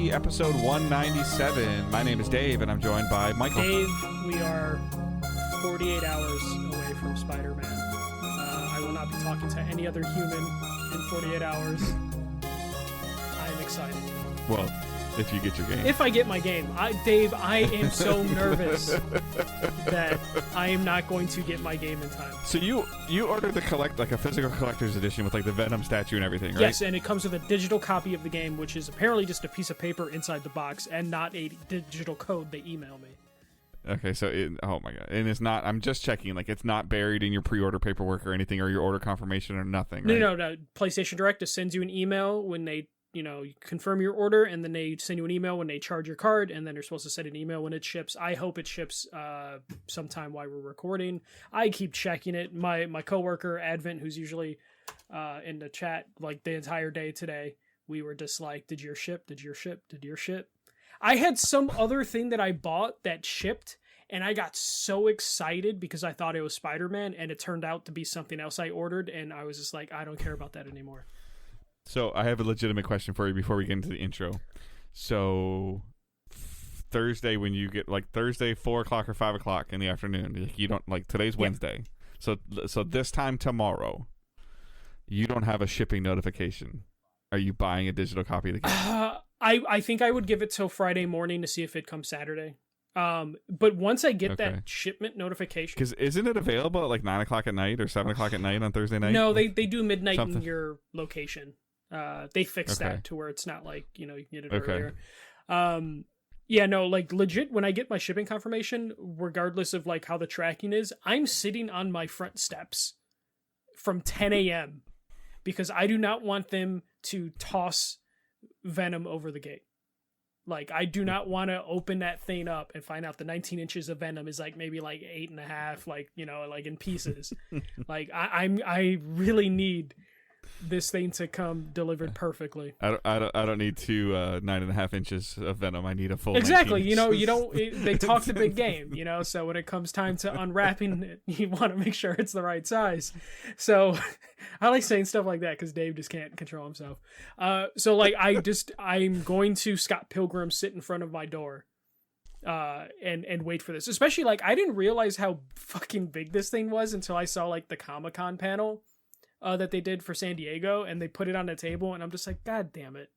MJC, episode 197. My name is Dave, and I'm joined by Michael. Dave, we are 48 hours away from Spider-Man. I will not be talking to any other human in 48 hours. I am excited. Well, if you get your game. If I get my game. Dave, I am so nervous that I am not going to get my game in time. So you ordered a physical collector's edition with like the Venom statue and everything, right? Yes, and it comes with a digital copy of the game, which is apparently just a piece of paper inside the box and not a digital code they email me. Okay, so oh my god, and it's not. I'm just checking. Like, it's not buried in your pre-order paperwork or anything, or your order confirmation or nothing. Right? No. PlayStation Direct just sends you an email when they, you confirm your order, and then they send you an email when they charge your card, and then they're supposed to send an email when it ships. I hope it ships sometime while we're recording. I keep checking it. My coworker Advent, who's usually in the chat like the entire day today, we were just like, "Did your ship? Did your ship? Did your ship?" I had some other thing that I bought that shipped, and I got so excited because I thought it was Spider-Man, and it turned out to be something else I ordered, and I was just like, I don't care about that anymore. So I have a legitimate question for you before we get into the intro. So Thursday, when you get Thursday 4 o'clock or 5 o'clock in the afternoon, you don't today's Wednesday. So this time tomorrow, you don't have a shipping notification. Are you buying a digital copy of the game? I think I would give it till Friday morning to see if it comes Saturday. But once I get that shipment notification, because isn't it available at 9 o'clock at night or 7 o'clock at night on Thursday night? No, they do midnight in your location. They fixed that to where it's not you can get it earlier. Legit, when I get my shipping confirmation, regardless of how the tracking is, I'm sitting on my front steps from 10 a.m. because I do not want them to toss Venom over the gate. I do not want to open that thing up and find out the 19 inches of Venom is maybe 8.5, in pieces. I really need this thing to come delivered perfectly. I don't need 9.5 inches of Venom. I need a full. Exactly. They talk the big game. So when it comes time to unwrapping it, you want to make sure it's the right size. So I like saying stuff like that because Dave just can't control himself. I'm going to Scott Pilgrim sit in front of my door, and wait for this. Especially I didn't realize how fucking big this thing was until I saw the Comic-Con panel that they did for San Diego, and they put it on the table, and I'm just like, God damn it.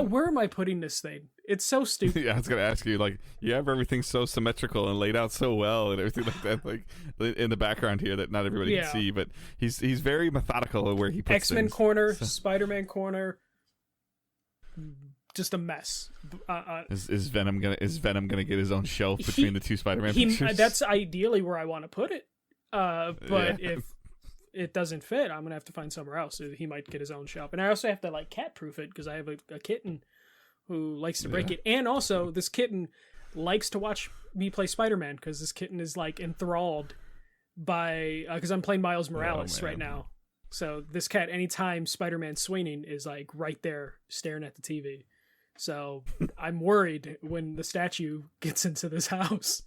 Where am I putting this thing? It's so stupid. Yeah, I was going to ask you, you have everything so symmetrical and laid out so well and everything like that, in the background here that not everybody can see, but he's very methodical of where he puts X-Men things. corner, so. Spider-Man corner, just a mess. Is Venom gonna get his own shelf between the two Spider-Man pictures? That's ideally where I want to put it. If it doesn't fit, I'm gonna have to find somewhere else. He might get his own shelf, and I also have to cat proof it because I have a kitten who likes to break it, and also this kitten likes to watch me play Spider-Man because this kitten is enthralled by because I'm playing Miles Morales right now. So this cat, anytime Spider-Man's swinging, is right there staring at the TV. So I'm worried when the statue gets into this house.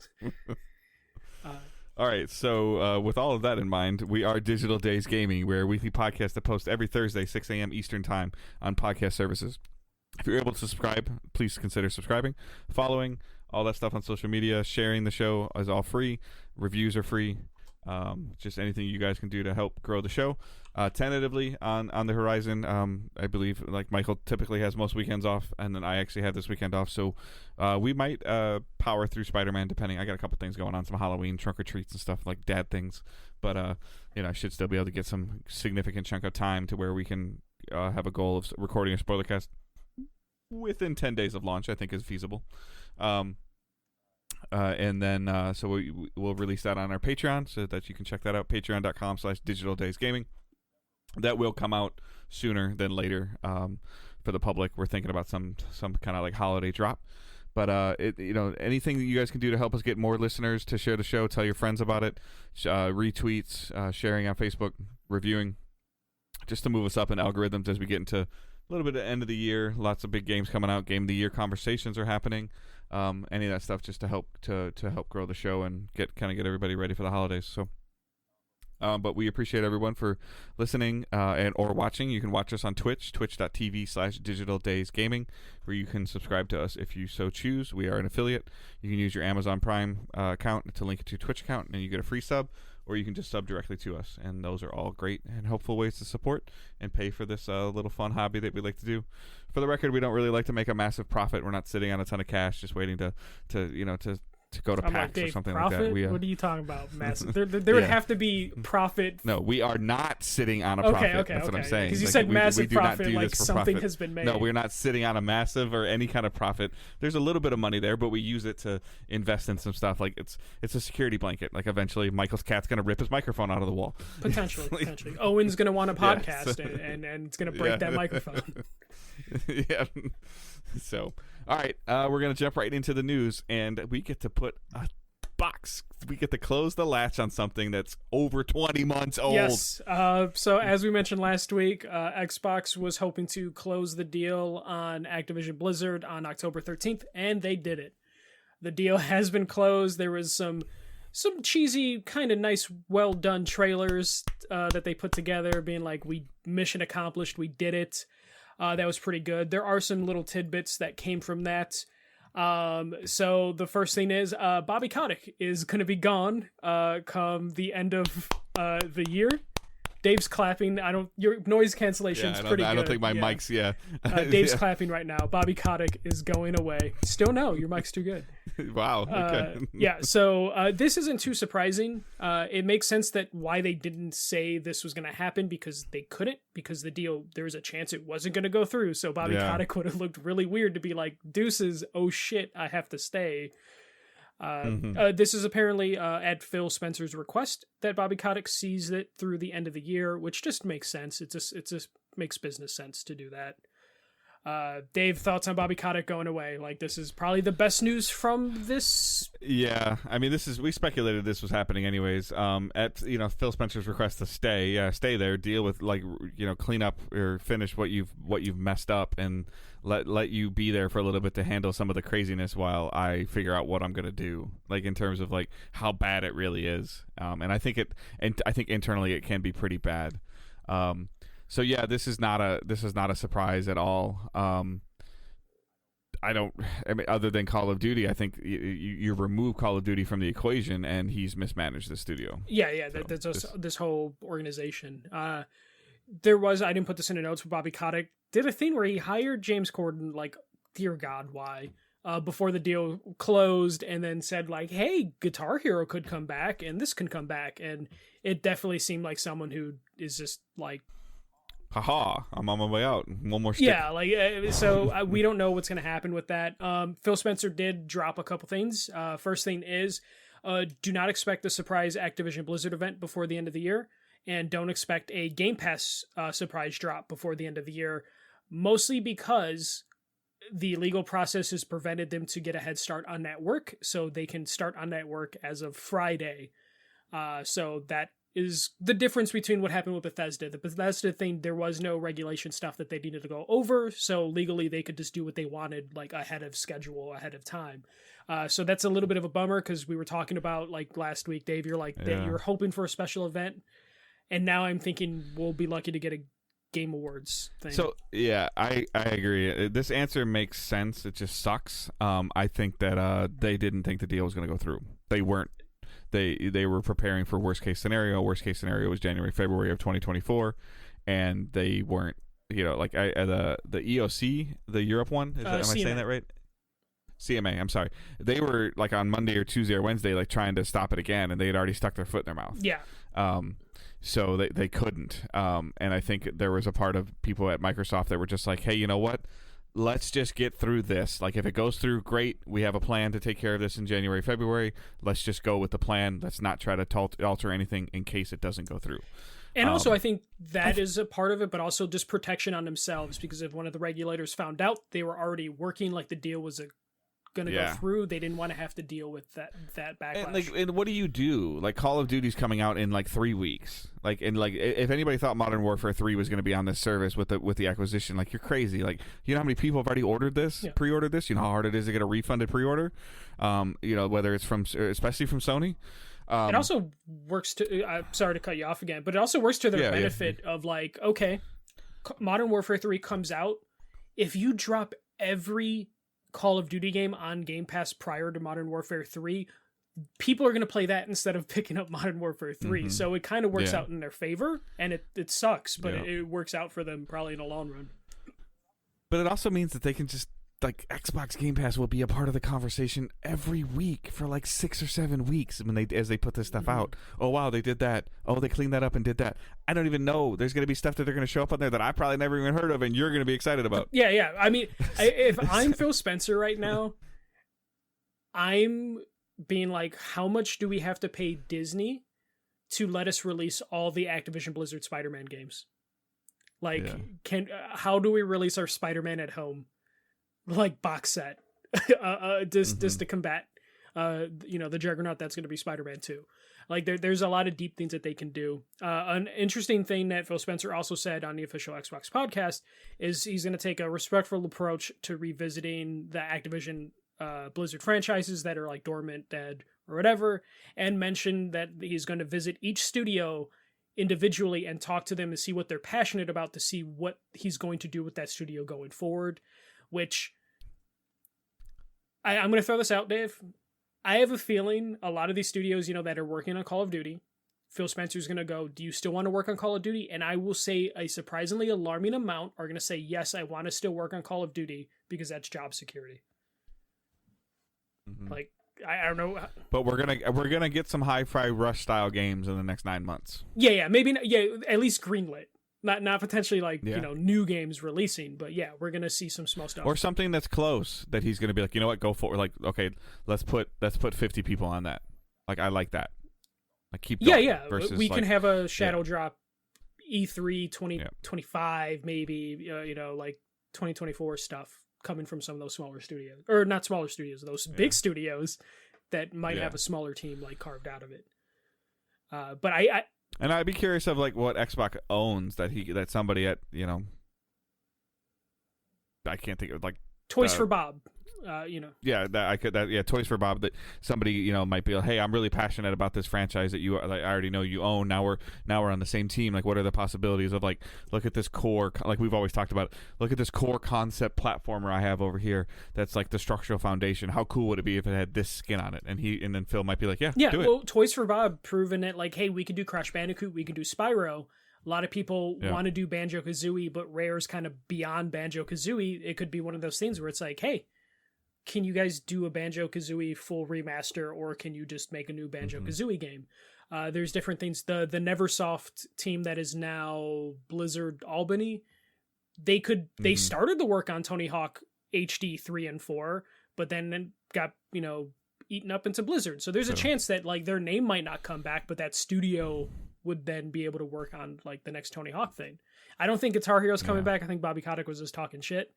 All right, so with all of that in mind, we are Digital Days Gaming. We're a weekly podcast that posts every Thursday, 6 a.m. Eastern Time on podcast services. If you're able to subscribe, please consider subscribing, following, all that stuff on social media. Sharing the show is all free. Reviews are free. Just anything you guys can do to help grow the show. Tentatively on the horizon, I believe Michael typically has most weekends off, and then I actually have this weekend off, so we might power through Spider-Man depending. I got a couple things going on, some Halloween trunk or treats and stuff, dad things, but I should still be able to get some significant chunk of time to where we can have a goal of recording a spoiler cast within 10 days of launch. I think is feasible. And then so we'll release that on our Patreon so that you can check that out, patreon.com/digitaldaysgaming. That will come out sooner than later for the public. We're thinking about some kind of holiday drop. But anything that you guys can do to help us get more listeners to share the show, tell your friends about it, retweets, sharing on Facebook, reviewing, just to move us up in algorithms as we get into a little bit of end of the year. Lots of big games coming out. Game of the year conversations are happening. Any of that stuff just to help grow the show and get everybody ready for the holidays. So But we appreciate everyone for listening and or watching. You can watch us on Twitch, twitch.tv/digitaldaysgaming, where you can subscribe to us if you so choose. We are an affiliate. You can use your Amazon Prime account to link it to your Twitch account, and you get a free sub, or you can just sub directly to us. And those are all great and helpful ways to support and pay for this little fun hobby that we like to do. For the record, we don't really like to make a massive profit. We're not sitting on a ton of cash just waiting to go to PAX or something profit? like that. What are you talking about? Massive. There would have to be profit. No, we are not sitting on a profit. That's what I'm saying. Because you said massive profit, like something has been made. No, we're not sitting on a massive or any kind of profit. There's a little bit of money there, but we use it to invest in some stuff. Like it's a security blanket. Like eventually, Michael's cat's gonna rip his microphone out of the wall. Potentially. Owen's gonna want a podcast, and it's gonna break that microphone. Yeah. So, all right, we're going to jump right into the news, and we get to put a box. We get to close the latch on something that's over 20 months old. Yes. So, as we mentioned last week, Xbox was hoping to close the deal on Activision Blizzard on October 13th, and they did it. The deal has been closed. There was some cheesy, kind of nice, well-done trailers that they put together, being like, mission accomplished, we did it. That was pretty good. There are some little tidbits that came from that. So the first thing is Bobby Kotick is going to be gone come the end of the year. Dave's clapping. Your noise cancellation is pretty good. I don't think my mic's, Dave's clapping right now. Bobby Kotick is going away. Still no, your mic's too good. Wow. Okay. So this isn't too surprising. It makes sense that why they didn't say this was going to happen, because they couldn't, because the deal, there was a chance it wasn't going to go through. So Bobby Kotick would have looked really weird to be like, deuces, oh shit, I have to stay. This is apparently at Phil Spencer's request that Bobby Kotick sees it through the end of the year, which just makes sense. It just makes business sense to do that. Dave, thoughts on Bobby Kotick going away? Like, this is probably the best news from this. Yeah, I mean, we speculated this was happening anyways. At Phil Spencer's request to stay there, deal with clean up or finish what you've messed up, and let you be there for a little bit to handle some of the craziness while I figure out what I'm gonna do, like in terms of like how bad it really is. And I think internally it can be pretty bad. So yeah, this is not a surprise at all. I mean, other than Call of Duty, I think you remove Call of Duty from the equation, and he's mismanaged the studio. Yeah. So that's this whole organization. I didn't put this in the notes, but Bobby Kotick did a thing where he hired James Corden, like, dear God, why? Before the deal closed, and then said like, hey, Guitar Hero could come back, and this can come back, and it definitely seemed like someone who is just like, haha, I'm on my way out. One more stick. Yeah, we don't know what's going to happen with that. Phil Spencer did drop a couple things. First thing is, do not expect a surprise Activision Blizzard event before the end of the year, and don't expect a Game Pass surprise drop before the end of the year, mostly because the legal process has prevented them to get a head start on that work, so they can start on that work as of Friday. So that is the difference between what happened with Bethesda. The Bethesda thing, there was no regulation stuff that they needed to go over, so legally they could just do what they wanted, like ahead of schedule, ahead of time. So that's a little bit of a bummer, because we were talking about, like last week, Dave, you're like, that you're hoping for a special event, and now I'm thinking we'll be lucky to get a Game Awards thing. So yeah, I agree. This answer makes sense. It just sucks. I think that they didn't think the deal was going to go through. They weren't. They were preparing for worst case scenario. Worst case scenario was January, February of 2024, and they weren't. The EOC, the Europe one. Am I saying that right? CMA. I'm sorry. They were like on Monday or Tuesday or Wednesday, like trying to stop it again, and they had already stuck their foot in their mouth. Yeah. So they couldn't. And I think there was a part of people at Microsoft that were just like, hey, you know what? Let's just get through this. Like, if it goes through, great. We have a plan to take care of this in January, February. Let's just go with the plan. Let's not try to alter anything in case it doesn't go through. And also, I think that is a part of it, but also just protection on themselves, because if one of the regulators found out they were already working like the deal was going to go through, they didn't want to have to deal with that backlash. And what do you do? Like, Call of Duty's coming out in like 3 weeks. If anybody thought Modern Warfare 3 was going to be on this service with the acquisition, like, you're crazy. Like, you know how many people have already ordered this, pre-ordered this? You know how hard it is to get a refunded pre-order. Whether it's especially from Sony. It also works to. I'm sorry to cut you off again, but it also works to their benefit of like, okay, Modern Warfare 3 comes out. If you drop every Call of Duty game on Game Pass prior to Modern Warfare 3, people are going to play that instead of picking up Modern Warfare 3. Mm-hmm. So it kind of works out in their favor, and it sucks, but it works out for them probably in the long run. But it also means that they can just, like, Xbox Game Pass will be a part of the conversation every week for like 6 or 7 weeks as they put this stuff out. Oh, wow, they did that. Oh, they cleaned that up and did that. I don't even know. There's going to be stuff that they're going to show up on there that I probably never even heard of, and you're going to be excited about. Yeah. I mean, if I'm Phil Spencer right now, I'm being like, how much do we have to pay Disney to let us release all the Activision Blizzard Spider-Man games? Like, how do we release our Spider-Man at home, like, box set, just to combat, the juggernaut that's going to be Spider-Man 2. Like, there's a lot of deep things that they can do. An interesting thing that Phil Spencer also said on the official Xbox podcast is he's going to take a respectful approach to revisiting the Activision Blizzard franchises that are like dormant, dead, or whatever, and mention that he's going to visit each studio individually and talk to them and see what they're passionate about to see what he's going to do with that studio going forward, which I'm going to throw this out, Dave. I have a feeling a lot of these studios, that are working on Call of Duty, Phil Spencer's going to go, do you still want to work on Call of Duty? And I will say a surprisingly alarming amount are going to say, yes, I want to still work on Call of Duty because that's job security. Mm-hmm. Like, I don't know, but we're gonna get some Hi-Fi Rush style games in the next 9 months. Maybe at least greenlit, not potentially like new games releasing, but we're gonna see some small stuff or something that's close that he's gonna be like, you know what, go for it. Like, okay, let's put 50 people on that. Like, I like that. Like, keep going versus, we can have a shadow drop E3 2025 maybe like 2024 stuff coming from some of those smaller studios, or not smaller studios, those big studios that might have a smaller team like carved out of it. But and I'd be curious of like what Xbox owns that somebody at I can't think of, like, Toys for Bob. Toys for Bob, that somebody might be like, hey, I'm really passionate about this franchise that I already know you own. Now we're on the same team. Like, what are the possibilities of, like, look at this core, like we've always talked about, look at this core concept platformer I have over here that's like the structural foundation. How cool would it be if it had this skin on it? And then Phil might be like, do it. Toys for Bob proven it, like, hey, we could do Crash Bandicoot, we could do Spyro. A lot of people want to do Banjo-Kazooie, but Rare's kind of beyond Banjo-Kazooie. It could be one of those things where it's like, hey, can you guys do a Banjo-Kazooie full remaster, or can you just make a new Banjo-Kazooie game? There's different things. The Neversoft team that is now Blizzard Albany, they started the work on Tony Hawk HD 3 and 4, but then got, eaten up into Blizzard. So there's a chance that, like, their name might not come back, but that studio would then be able to work on, like, the next Tony Hawk thing. I don't think Guitar Hero's coming back. I think Bobby Kotick was just talking shit.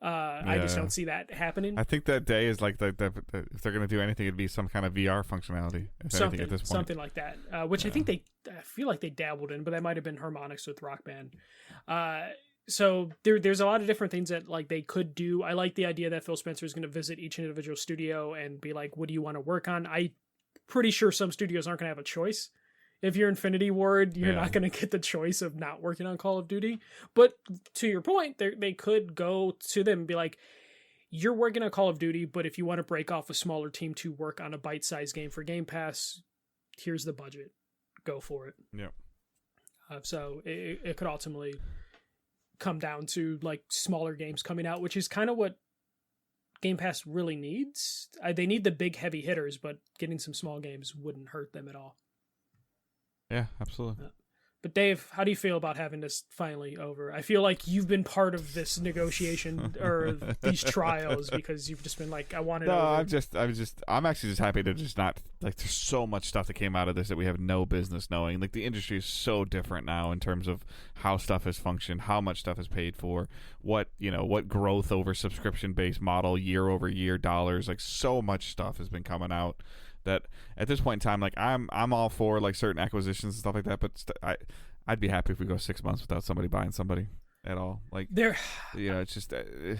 I just don't see that happening. I think that day is like if they're going to do anything, it'd be some kind of VR functionality. Anything at this point. Something like that, which I think I feel like they dabbled in, but that might have been Harmonix with Rock Band. So there's a lot of different things that, like, they could do. I like the idea that Phil Spencer is going to visit each individual studio and be like, what do you want to work on? I'm pretty sure some studios aren't going to have a choice. If you're Infinity Ward, you're not going to get the choice of not working on Call of Duty. But to your point, they could go to them and be like, you're working on Call of Duty, but if you want to break off a smaller team to work on a bite-sized game for Game Pass, here's the budget. Go for it. Yeah. So it could ultimately come down to, like, smaller games coming out, which is kind of what Game Pass really needs. They need the big heavy hitters, but getting some small games wouldn't hurt them at all. Yeah, absolutely. But Dave, how do you feel about having this finally over? I feel like you've been part of this negotiation or these trials because you've just been like, I want it over. I'm actually just happy to just not, like, there's so much stuff that came out of this that we have no business knowing. Like, the industry is so different now in terms of how stuff has functioned, how much stuff is paid for, what growth over subscription-based model year over year dollars, like, so much stuff has been coming out. That at this point in time, like, I'm all for, like, certain acquisitions and stuff like that, but I'd be happy if we go 6 months without somebody buying somebody. at all. Like There, it's just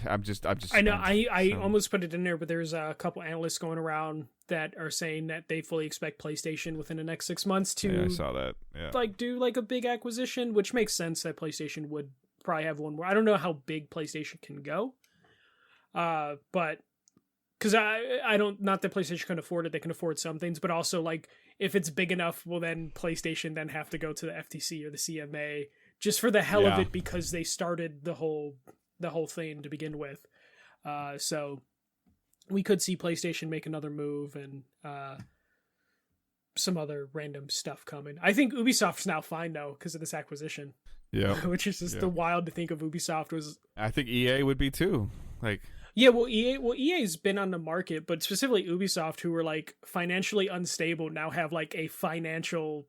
I'm just I know spent, I so. almost put it in there, but there's a couple analysts going around that are saying that they fully expect PlayStation within the next 6 months to I saw that. Yeah. like do like a big acquisition, which makes sense that PlayStation would probably have one more. I don't know how big PlayStation can go, but because I don't, not that PlayStation can afford it, they can afford some things, but also like if it's big enough, will then PlayStation then have to go to the FTC or the CMA just for the hell of it, because they started the whole thing to begin with. So we could see PlayStation make another move and some other random stuff coming. I think Ubisoft's now fine though because of this acquisition. Yeah, which is just the wild to think of. Ubisoft was. I think EA would be too. Like. Yeah, well, EA's been on the market, but specifically Ubisoft, who were like financially unstable, now have like a financial.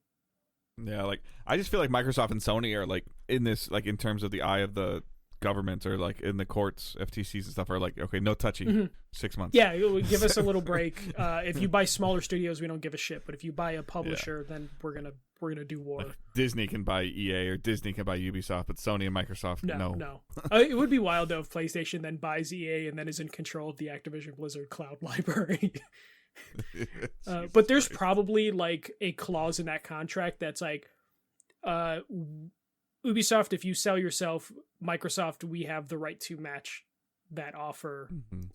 Yeah, like I just feel like Microsoft and Sony are like in this, like in terms of the eye of the government or like in the courts, FTCs and stuff are like, okay, no touching, 6 months. Yeah, it would give us a little break. If you buy smaller studios, we don't give a shit, but if you buy a publisher, then we're gonna do war. Like Disney can buy EA or Disney can buy Ubisoft, but Sony and Microsoft, no. It would be wild though if PlayStation then buys EA and then is in control of the Activision Blizzard cloud library. But there's probably like a clause in that contract that's like, Ubisoft, if you sell yourself, Microsoft, we have the right to match that offer.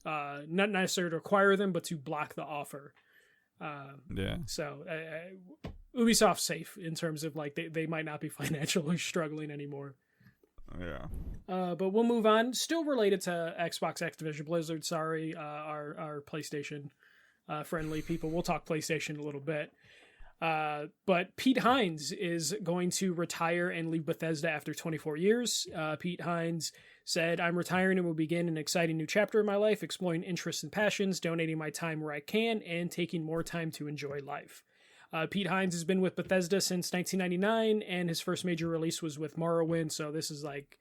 Not necessarily to acquire them, but to block the offer. So Ubisoft's safe in terms of like they might not be financially struggling anymore. But we'll move on. Still related to Xbox, Activision Blizzard. Sorry, our PlayStation friendly people. We'll talk PlayStation a little bit. But Pete Hines is going to retire and leave Bethesda after 24 years. Pete Hines said, "I'm retiring and will begin an exciting new chapter in my life, exploring interests and passions, donating my time where I can, and taking more time to enjoy life." Pete Hines has been with Bethesda since 1999, and his first major release was with Morrowind, so this is like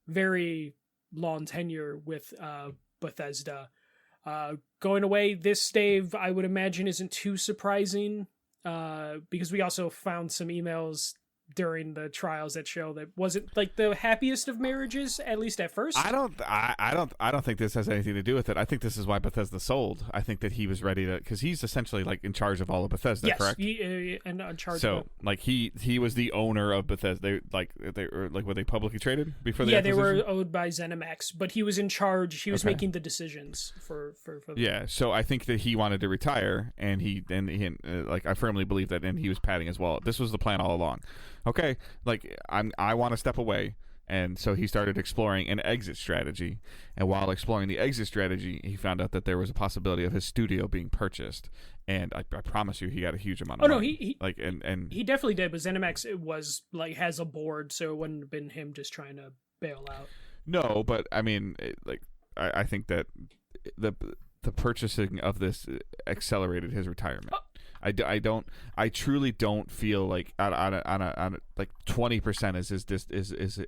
very long tenure with Bethesda. Going away this Dave, I would imagine, isn't too surprising. Because we also found some emails during the trials that show that wasn't like the happiest of marriages, at least at first. I don't think this has anything to do with it. I think this is why Bethesda sold. I think that he was ready to, because he's essentially like in charge of all of Bethesda, yes, correct? And in charge. So of like he was the owner of Bethesda. They were they publicly traded before the acquisition? They were owned by ZeniMax, but he was in charge. He was making the decisions for So I think that he wanted to retire, and he like I firmly believe that, and he was padding his wallet. This was the plan all along. Okay, like I want to step away, and so he started exploring an exit strategy. And while exploring the exit strategy, he found out that there was a possibility of his studio being purchased. And I promise you, he got a huge amount of money. He like and he definitely did. But ZeniMax, it was like has a board, so it wouldn't have been him just trying to bail out. No, but I mean, I think that the purchasing of this accelerated his retirement. I truly don't feel like on like 20%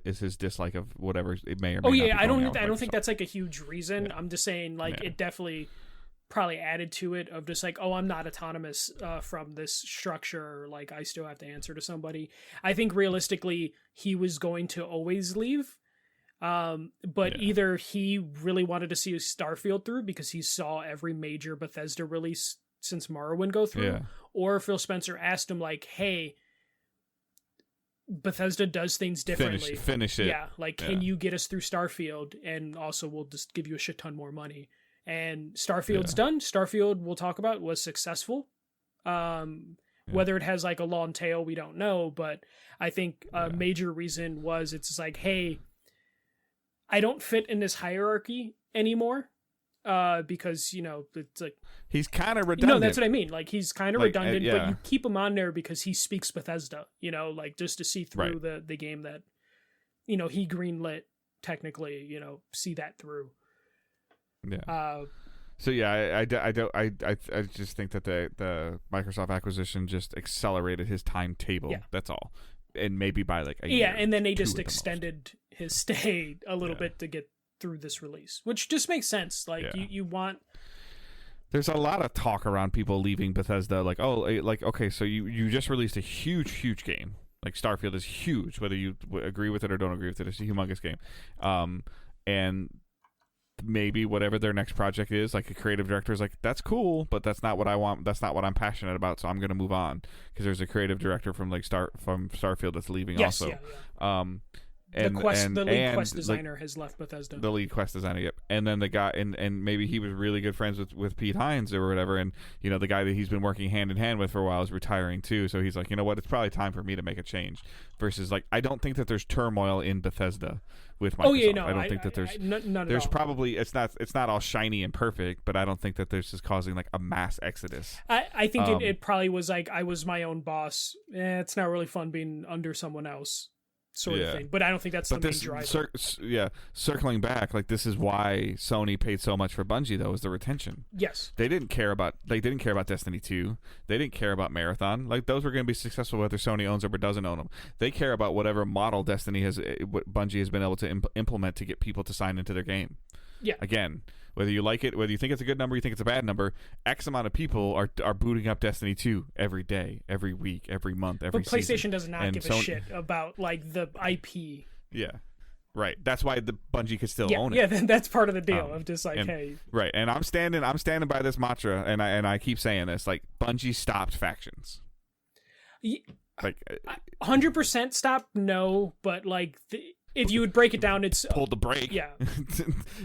is his dislike of whatever it may or may not be. I don't think that's like a huge reason. I'm just saying like it definitely probably added to it of just like, oh, I'm not autonomous from this structure, like I still have to answer to somebody. I think realistically he was going to always leave. But either he really wanted to see Starfield through because he saw every major Bethesda release since Morrowind go through, or Phil Spencer asked him like, hey, Bethesda does things differently. Finish it. Yeah, like can you get us through Starfield, and also we'll just give you a shit ton more money. And Starfield's done. Starfield, we'll talk about, was successful. Whether it has like a long tail, we don't know, but I think a major reason was it's just like, hey, I don't fit in this hierarchy anymore. Because it's like he's kind of redundant. That's what I mean. Like he's kind of redundant, but you keep him on there because he speaks Bethesda. Like just to see through the game that he greenlit technically. See that through. Yeah. So I just think that the Microsoft acquisition just accelerated his timetable. Yeah. That's all, and maybe by like a year. And then they just extended his stay a little bit to get through this release, which just makes sense. Like you want. There's a lot of talk around people leaving Bethesda, like, oh, like okay, so you just released a huge game, Like Starfield is huge, whether you agree with it or don't agree with it. It's a humongous game, and maybe whatever their next project is, like a creative director is like, that's cool, but that's not what I want. That's not what I'm passionate about. So I'm going to move on, because there's a creative director from Starfield that's leaving also. The lead quest designer has left Bethesda. The lead quest designer, yep. And then the guy, and maybe he was really good friends with Pete Hines or whatever, and the guy that he's been working hand in hand with for a while is retiring too. So he's like, you know what, it's probably time for me to make a change. Versus, like, I don't think that there's turmoil in Bethesda with Microsoft. Oh yeah, no, I don't think that there's none there's at all. Probably it's not all shiny and perfect, but I don't think that there's just causing like a mass exodus. I think it probably was like, I was my own boss. It's not really fun being under someone else, sort of thing. But I don't think that's the main driver. Circling back, like, this is why Sony paid so much for Bungie, though, is the retention. Yes. They didn't care about Destiny 2. They didn't care about Marathon. Like, those were going to be successful whether Sony owns them or doesn't own them. They care about whatever model what Bungie has been able to implement to get people to sign into their game. Yeah. Again, whether you like it, whether you think it's a good number, you think it's a bad number, X amount of people are booting up Destiny 2 every day, every week, every month, every season. But PlayStation does not give a shit about, like, the IP. Yeah. Right. That's why the Bungie could still own it. Yeah, that's part of the deal of just like, hey. Right. And I'm standing by this mantra, and I keep saying this, like, Bungie stopped factions. Like 100% stop, no, but like if you would break it down, it's pulled the brake. Yeah.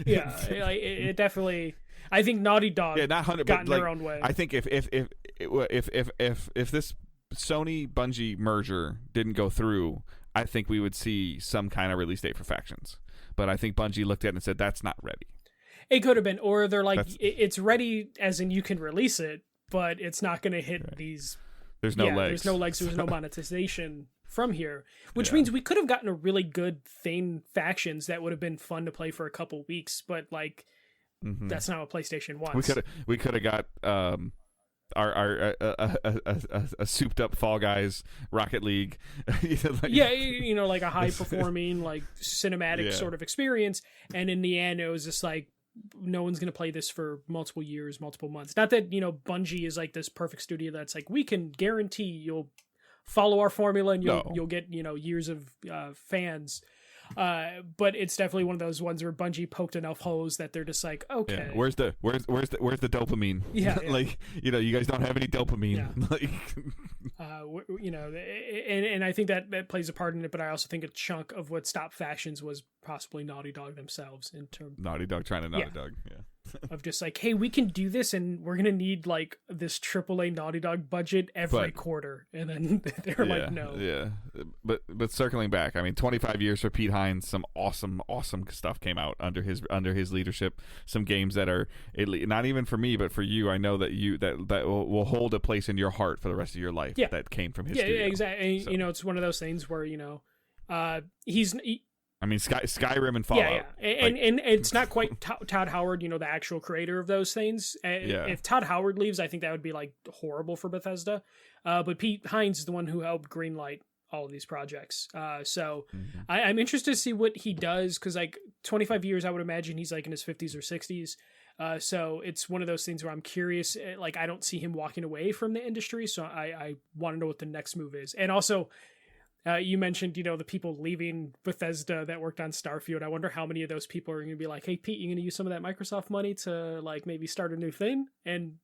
Yeah, it definitely. I think Naughty Dog not 100 got in like, their own way. I think if this Sony Bungie merger didn't go through, I think we would see some kind of release date for factions. But I think Bungie looked at it and said, that's not ready. It could have been, or they're like, it's ready as in you can release it, but it's not going to hit these. There's no legs. There's no legs. There's no monetization from here, which means we could have gotten a really good Thane factions that would have been fun to play for a couple weeks, but like that's not what PlayStation wants. We could have got our a souped up Fall Guys Rocket League. Like a high performing like cinematic sort of experience, and in the end it was just like, no one's going to play this for multiple years, multiple months. Not that, Bungie is like this perfect studio that's like, we can guarantee you'll follow our formula and you'll get, years of fans. But it's definitely one of those ones where Bungie poked enough holes that they're just like, okay, where's the dopamine? Yeah. Like, you guys don't have any dopamine. Yeah. Like, and I think that plays a part in it, but I also think a chunk of what stopped factions was possibly Naughty Dog themselves in terms. Naughty Dog trying to Naughty Dog. Yeah. Of just like, hey, we can do this, and we're gonna need like this AAA Naughty Dog budget every quarter, and then they're like, no. Yeah, but circling back, I mean, 25 years for Pete Hines, some awesome stuff came out under his leadership. Some games that are not even for me, but for you, I know that that will hold a place in your heart for the rest of your life. Yeah. That came from his studio. Yeah, exactly. So. It's one of those things where I mean, Skyrim and Fallout. Yeah. And it's not quite Todd Howard, the actual creator of those things. If Todd Howard leaves, I think that would be like horrible for Bethesda. But Pete Hines is the one who helped greenlight all of these projects. So I'm interested to see what he does, because like 25 years, I would imagine he's like in his 50s or 60s. So it's one of those things where I'm curious. Like, I don't see him walking away from the industry, so I want to know what the next move is. And also, you mentioned, the people leaving Bethesda that worked on Starfield. I wonder how many of those people are going to be like, hey, Pete, you going to use some of that Microsoft money to like maybe start a new thing? And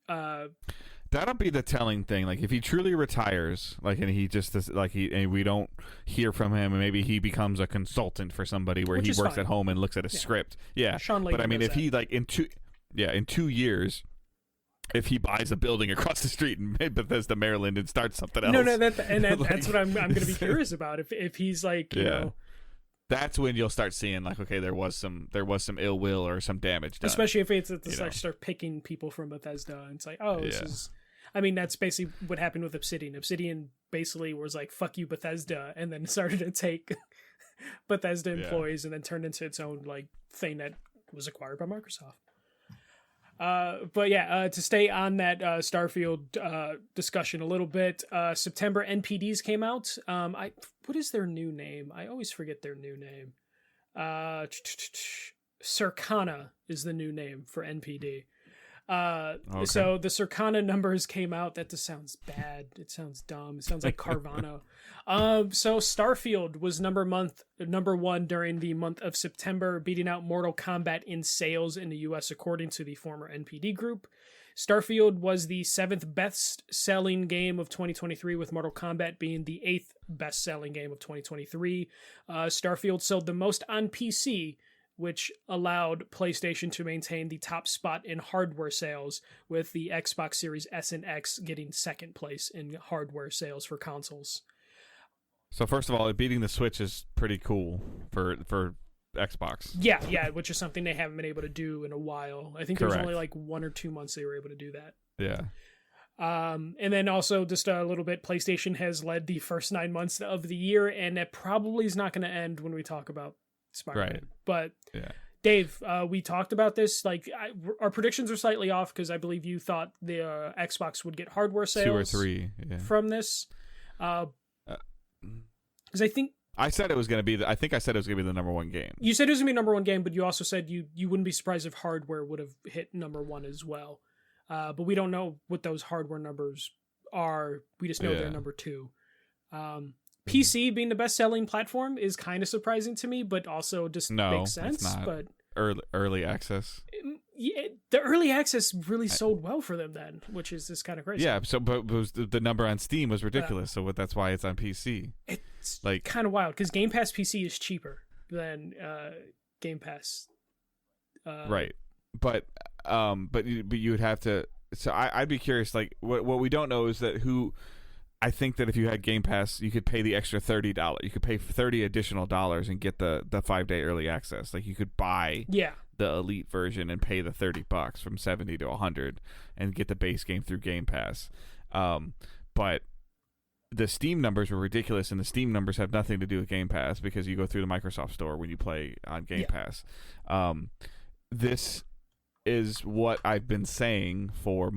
that'll be the telling thing. Like, if he truly retires, like, and he just does, like, and we don't hear from him, and maybe he becomes a consultant for somebody where he works at home and looks at a script. Yeah. Sean Layden, but I mean, if he like in 2 years, if he buys a building across the street in Bethesda, Maryland, and starts something else. No, that's what I'm going to be curious about. If he's like, you know, that's when you'll start seeing like, okay, there was some ill will or some damage done. Especially if it's like start picking people from Bethesda, and it's like, oh, this is. I mean, that's basically what happened with Obsidian. Obsidian basically was like, fuck you, Bethesda, and then started to take Bethesda employees and then turned into its own like thing that was acquired by Microsoft. But to stay on that Starfield discussion a little bit, September NPDs came out. What is their new name? I always forget their new name. Circana is the new name for NPD. Okay. So the Circana numbers came out. That just sounds bad. It sounds dumb. It sounds like Carvana. So Starfield was number one during the month of September, beating out Mortal Kombat in sales in the US, according to the former NPD group. Starfield was the 7th best-selling game of 2023, with Mortal Kombat being the 8th best-selling game of 2023. Starfield sold the most on PC, which allowed PlayStation to maintain the top spot in hardware sales, with the Xbox Series S and X getting second place in hardware sales for consoles. So first of all, beating the Switch is pretty cool for Xbox. Yeah, which is something they haven't been able to do in a while. I think there was Correct. only like 1 or 2 months they were able to do that. Yeah. And then also just a little bit, PlayStation has led the first 9 months of the year, and that probably is not going to end when we talk about Spider-Man. Right. But Yeah. Dave, we talked about this. Like, our predictions are slightly off because I believe you thought the Xbox would get hardware sales 2 or 3 from this. Because I think I said it was going to be. I think I said it was going to be the number one game. you said it was going to be number one game, but you also said you wouldn't be surprised if hardware would have hit number one as well. But we don't know what those hardware numbers are. We just know they're number 2. PC being the best-selling platform is kind of surprising to me, but also just makes sense. It's not. But Early access. Yeah, the early access really sold well for them then, which is just kind of crazy. Yeah, so but the number on Steam was ridiculous, so that's why it's on PC. It's like kind of wild because Game Pass PC is cheaper than Game Pass. Right, but you would have to. So I'd be curious. Like what we don't know is that who. I think that if you had Game Pass, you could pay the extra $30. You could pay $30 additional and get the 5-day early access. Like you could buy the Elite version and pay the $30 from $70 to $100 and get the base game through Game Pass. But the Steam numbers were ridiculous, and the Steam numbers have nothing to do with Game Pass because you go through the Microsoft Store when you play on Game Pass. This is what I've been saying for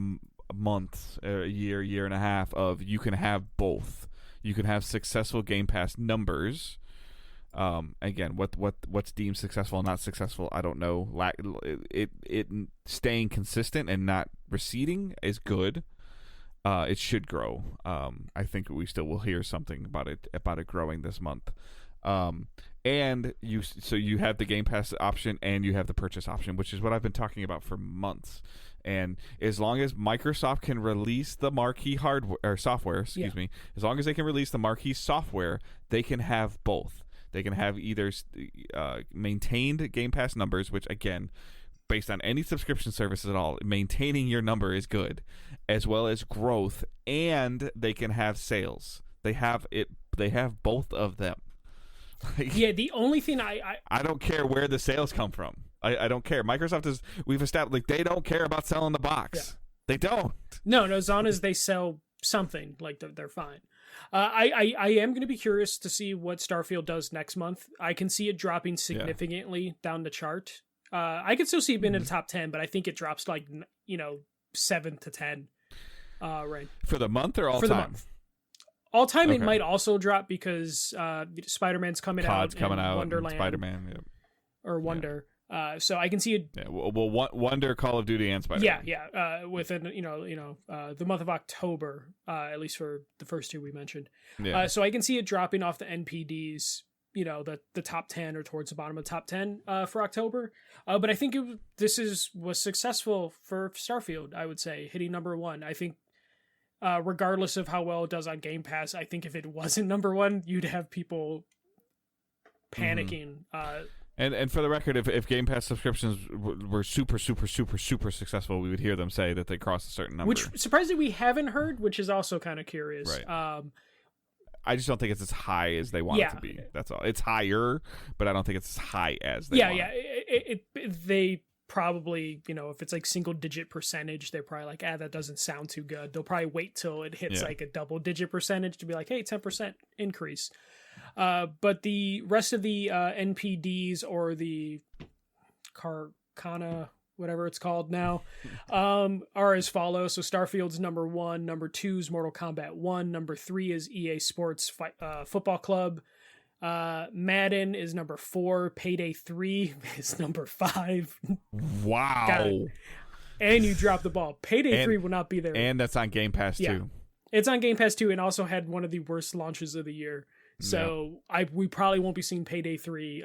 months, a year and a half of you can have both. You can have successful Game Pass numbers. Again, what's deemed successful and not successful, I don't know. It staying consistent and not receding is good. It should grow. I think we still will hear something about it growing this month. And you have the Game Pass option and you have the purchase option, which is what I've been talking about for months. And as long as Microsoft can release the marquee hardware or software, as long as they can release the marquee software, they can have both. They can have either maintained Game Pass numbers, which again, based on any subscription services at all, maintaining your number is good, as well as growth, and they can have sales. They have both of them. The only thing I don't care where the sales come from. I don't care. Microsoft we've established they don't care about selling the box. They don't. No, as long as they sell something, like they're fine. I am going to be curious to see what Starfield does next month. I can see it dropping significantly down the chart. I can still see it being in the top 10, but I think it drops like 7 to 10. Right. For the month or all for time? The month. All time it might also drop because Spider-Man's coming COD's out. coming out. Wonderland. Spider-Man. Or Wonder. So I can see it. Yeah, well, Wonder, Call of Duty, and Spider-Man. Within the month of October, at least for the first 2 we mentioned. Yeah. So I can see it dropping off the NPDs. The top 10 or towards the bottom of the top 10 for October. But I think this was successful for Starfield. I would say hitting number 1. I think. Regardless of how well it does on Game Pass, I think if it wasn't number 1, you'd have people panicking. And for the record, if Game Pass subscriptions were super successful, we would hear them say that they crossed a certain number. Which surprisingly we haven't heard, which is also kind of curious. Right. I just don't think it's as high as they want it to be. That's all. It's higher, but I don't think it's as high as they want. They probably, if it's like single-digit percentage, they're probably like, that doesn't sound too good. They'll probably wait till it hits like a double-digit percentage to be like, hey, 10% increase. But the rest of the NPDs or the Carcana, whatever it's called now, are as follows. So Starfield's number 1, number 2 is Mortal Kombat 1, number 3 is EA Sports Football Club. Madden is number 4. Payday 3 is number 5. Wow. and you dropped the ball. Payday 3 will not be there. And that's on Game Pass Yeah. too. It's on Game Pass too, and also had one of the worst launches of the year. So we probably won't be seeing Payday 3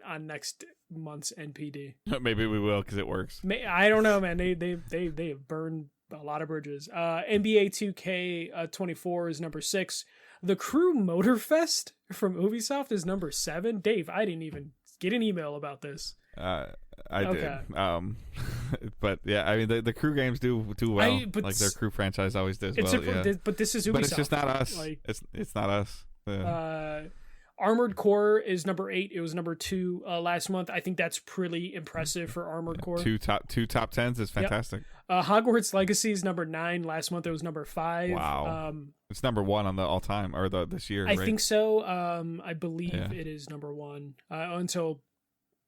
on next month's NPD. Maybe we will because it works. I don't know, man. They have burned a lot of bridges. NBA 2K 24 is number 6. The Crew Motorfest from Ubisoft is number 7. Dave, I didn't even get an email about this. I did. But yeah, I mean the Crew games do well. Like their Crew franchise always does well. But this is Ubisoft. But it's just not us. It's not us. Yeah. Armored Core is number 8. It was number 2 last month. I think that's pretty impressive for Armored Core. Two top 10s is fantastic. Yep. Hogwarts Legacy is number 9. Last month it was number 5. Wow. It's number 1 on the all time or this year. I think so. I believe it is number 1 until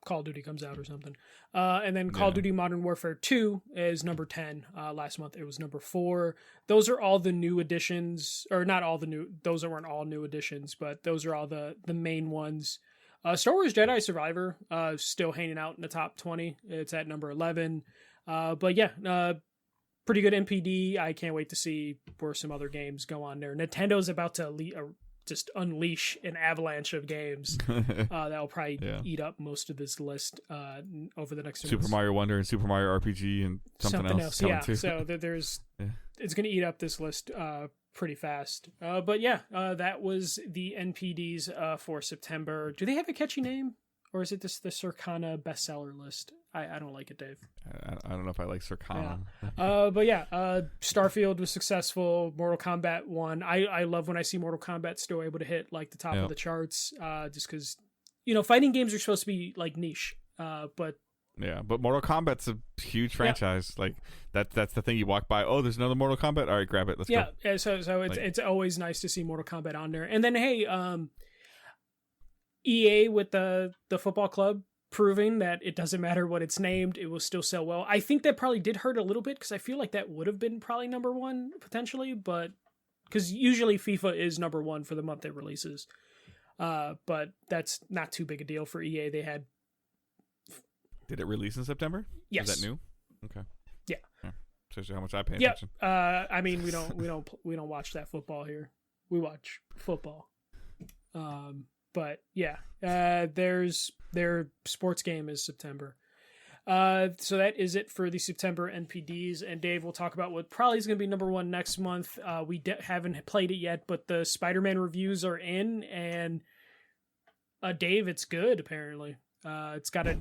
Call of Duty comes out or something. And then Call of Duty Modern Warfare 2 is number 10. Last month it was number 4. Those are all the new additions, or not all the new, those weren't all new additions, but those are all the main ones. Star Wars Jedi Survivor still hanging out in the top 20. It's at number 11. But yeah, pretty good NPD. I can't wait to see where some other games go on there. Nintendo's about to just unleash an avalanche of games that'll probably eat up most of this list over the next Super Mario Wonder and Super Mario RPG and something else. Yeah, so there's it's going to eat up this list pretty fast. But yeah, that was the NPDs for September. Do they have a catchy name? Or is it the Circana bestseller list? I don't like it, Dave. I don't know if I like Circana. Yeah. But yeah, Starfield was successful. Mortal Kombat 1. I love when I see Mortal Kombat still able to hit like the top of the charts. Just because, fighting games are supposed to be like niche. But Mortal Kombat's a huge franchise. Like that's the thing. You walk by, oh, there's another Mortal Kombat. All right, grab it. Let's go. Yeah. So it's always nice to see Mortal Kombat on there. And then hey, EA with the football club proving that it doesn't matter what it's named, it will still sell well. I think that probably did hurt a little bit because I feel like that would have been probably number 1 potentially, but because usually FIFA is number 1 for the month it releases. But that's not too big a deal for EA. They had. Did it release in September? Yes. Is that new? Okay. Yeah. Shows you how much I pay attention. I mean, we don't watch that football here. We watch football. But yeah, their sports game is September. So that is it for the September NPDs. And Dave will talk about what probably is going to be number 1 next month. We haven't played it yet, but the Spider-Man reviews are in, and Dave, it's good apparently. It's got a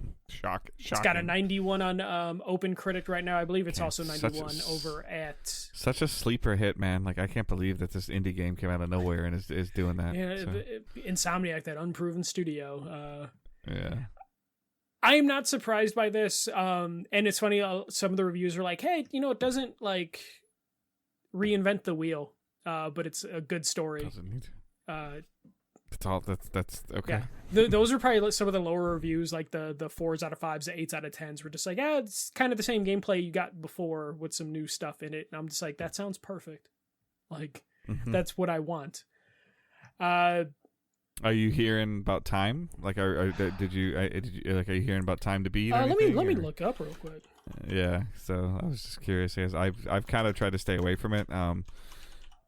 It's got a 91 on OpenCritic right now. I believe it's also 91 over at. Such a sleeper hit, man. Like I can't believe that this indie game came out of nowhere and is doing that. Yeah, so. Insomniac, that unproven studio. Yeah. I am not surprised by this. And it's funny. Some of the reviews are like, "Hey, it doesn't like reinvent the wheel, but it's a good story." Doesn't need to. That's okay. Yeah. Those are probably some of the lower reviews, like the 4s out of 5s, the 8s out of 10s. Were just like, it's kind of the same gameplay you got before with some new stuff in it. And I'm just like, that sounds perfect. Like, that's what I want. Are you hearing about time? Like, did you are you hearing about time to beat? Let me look up real quick. Yeah. So I was just curious. Because I've kind of tried to stay away from it.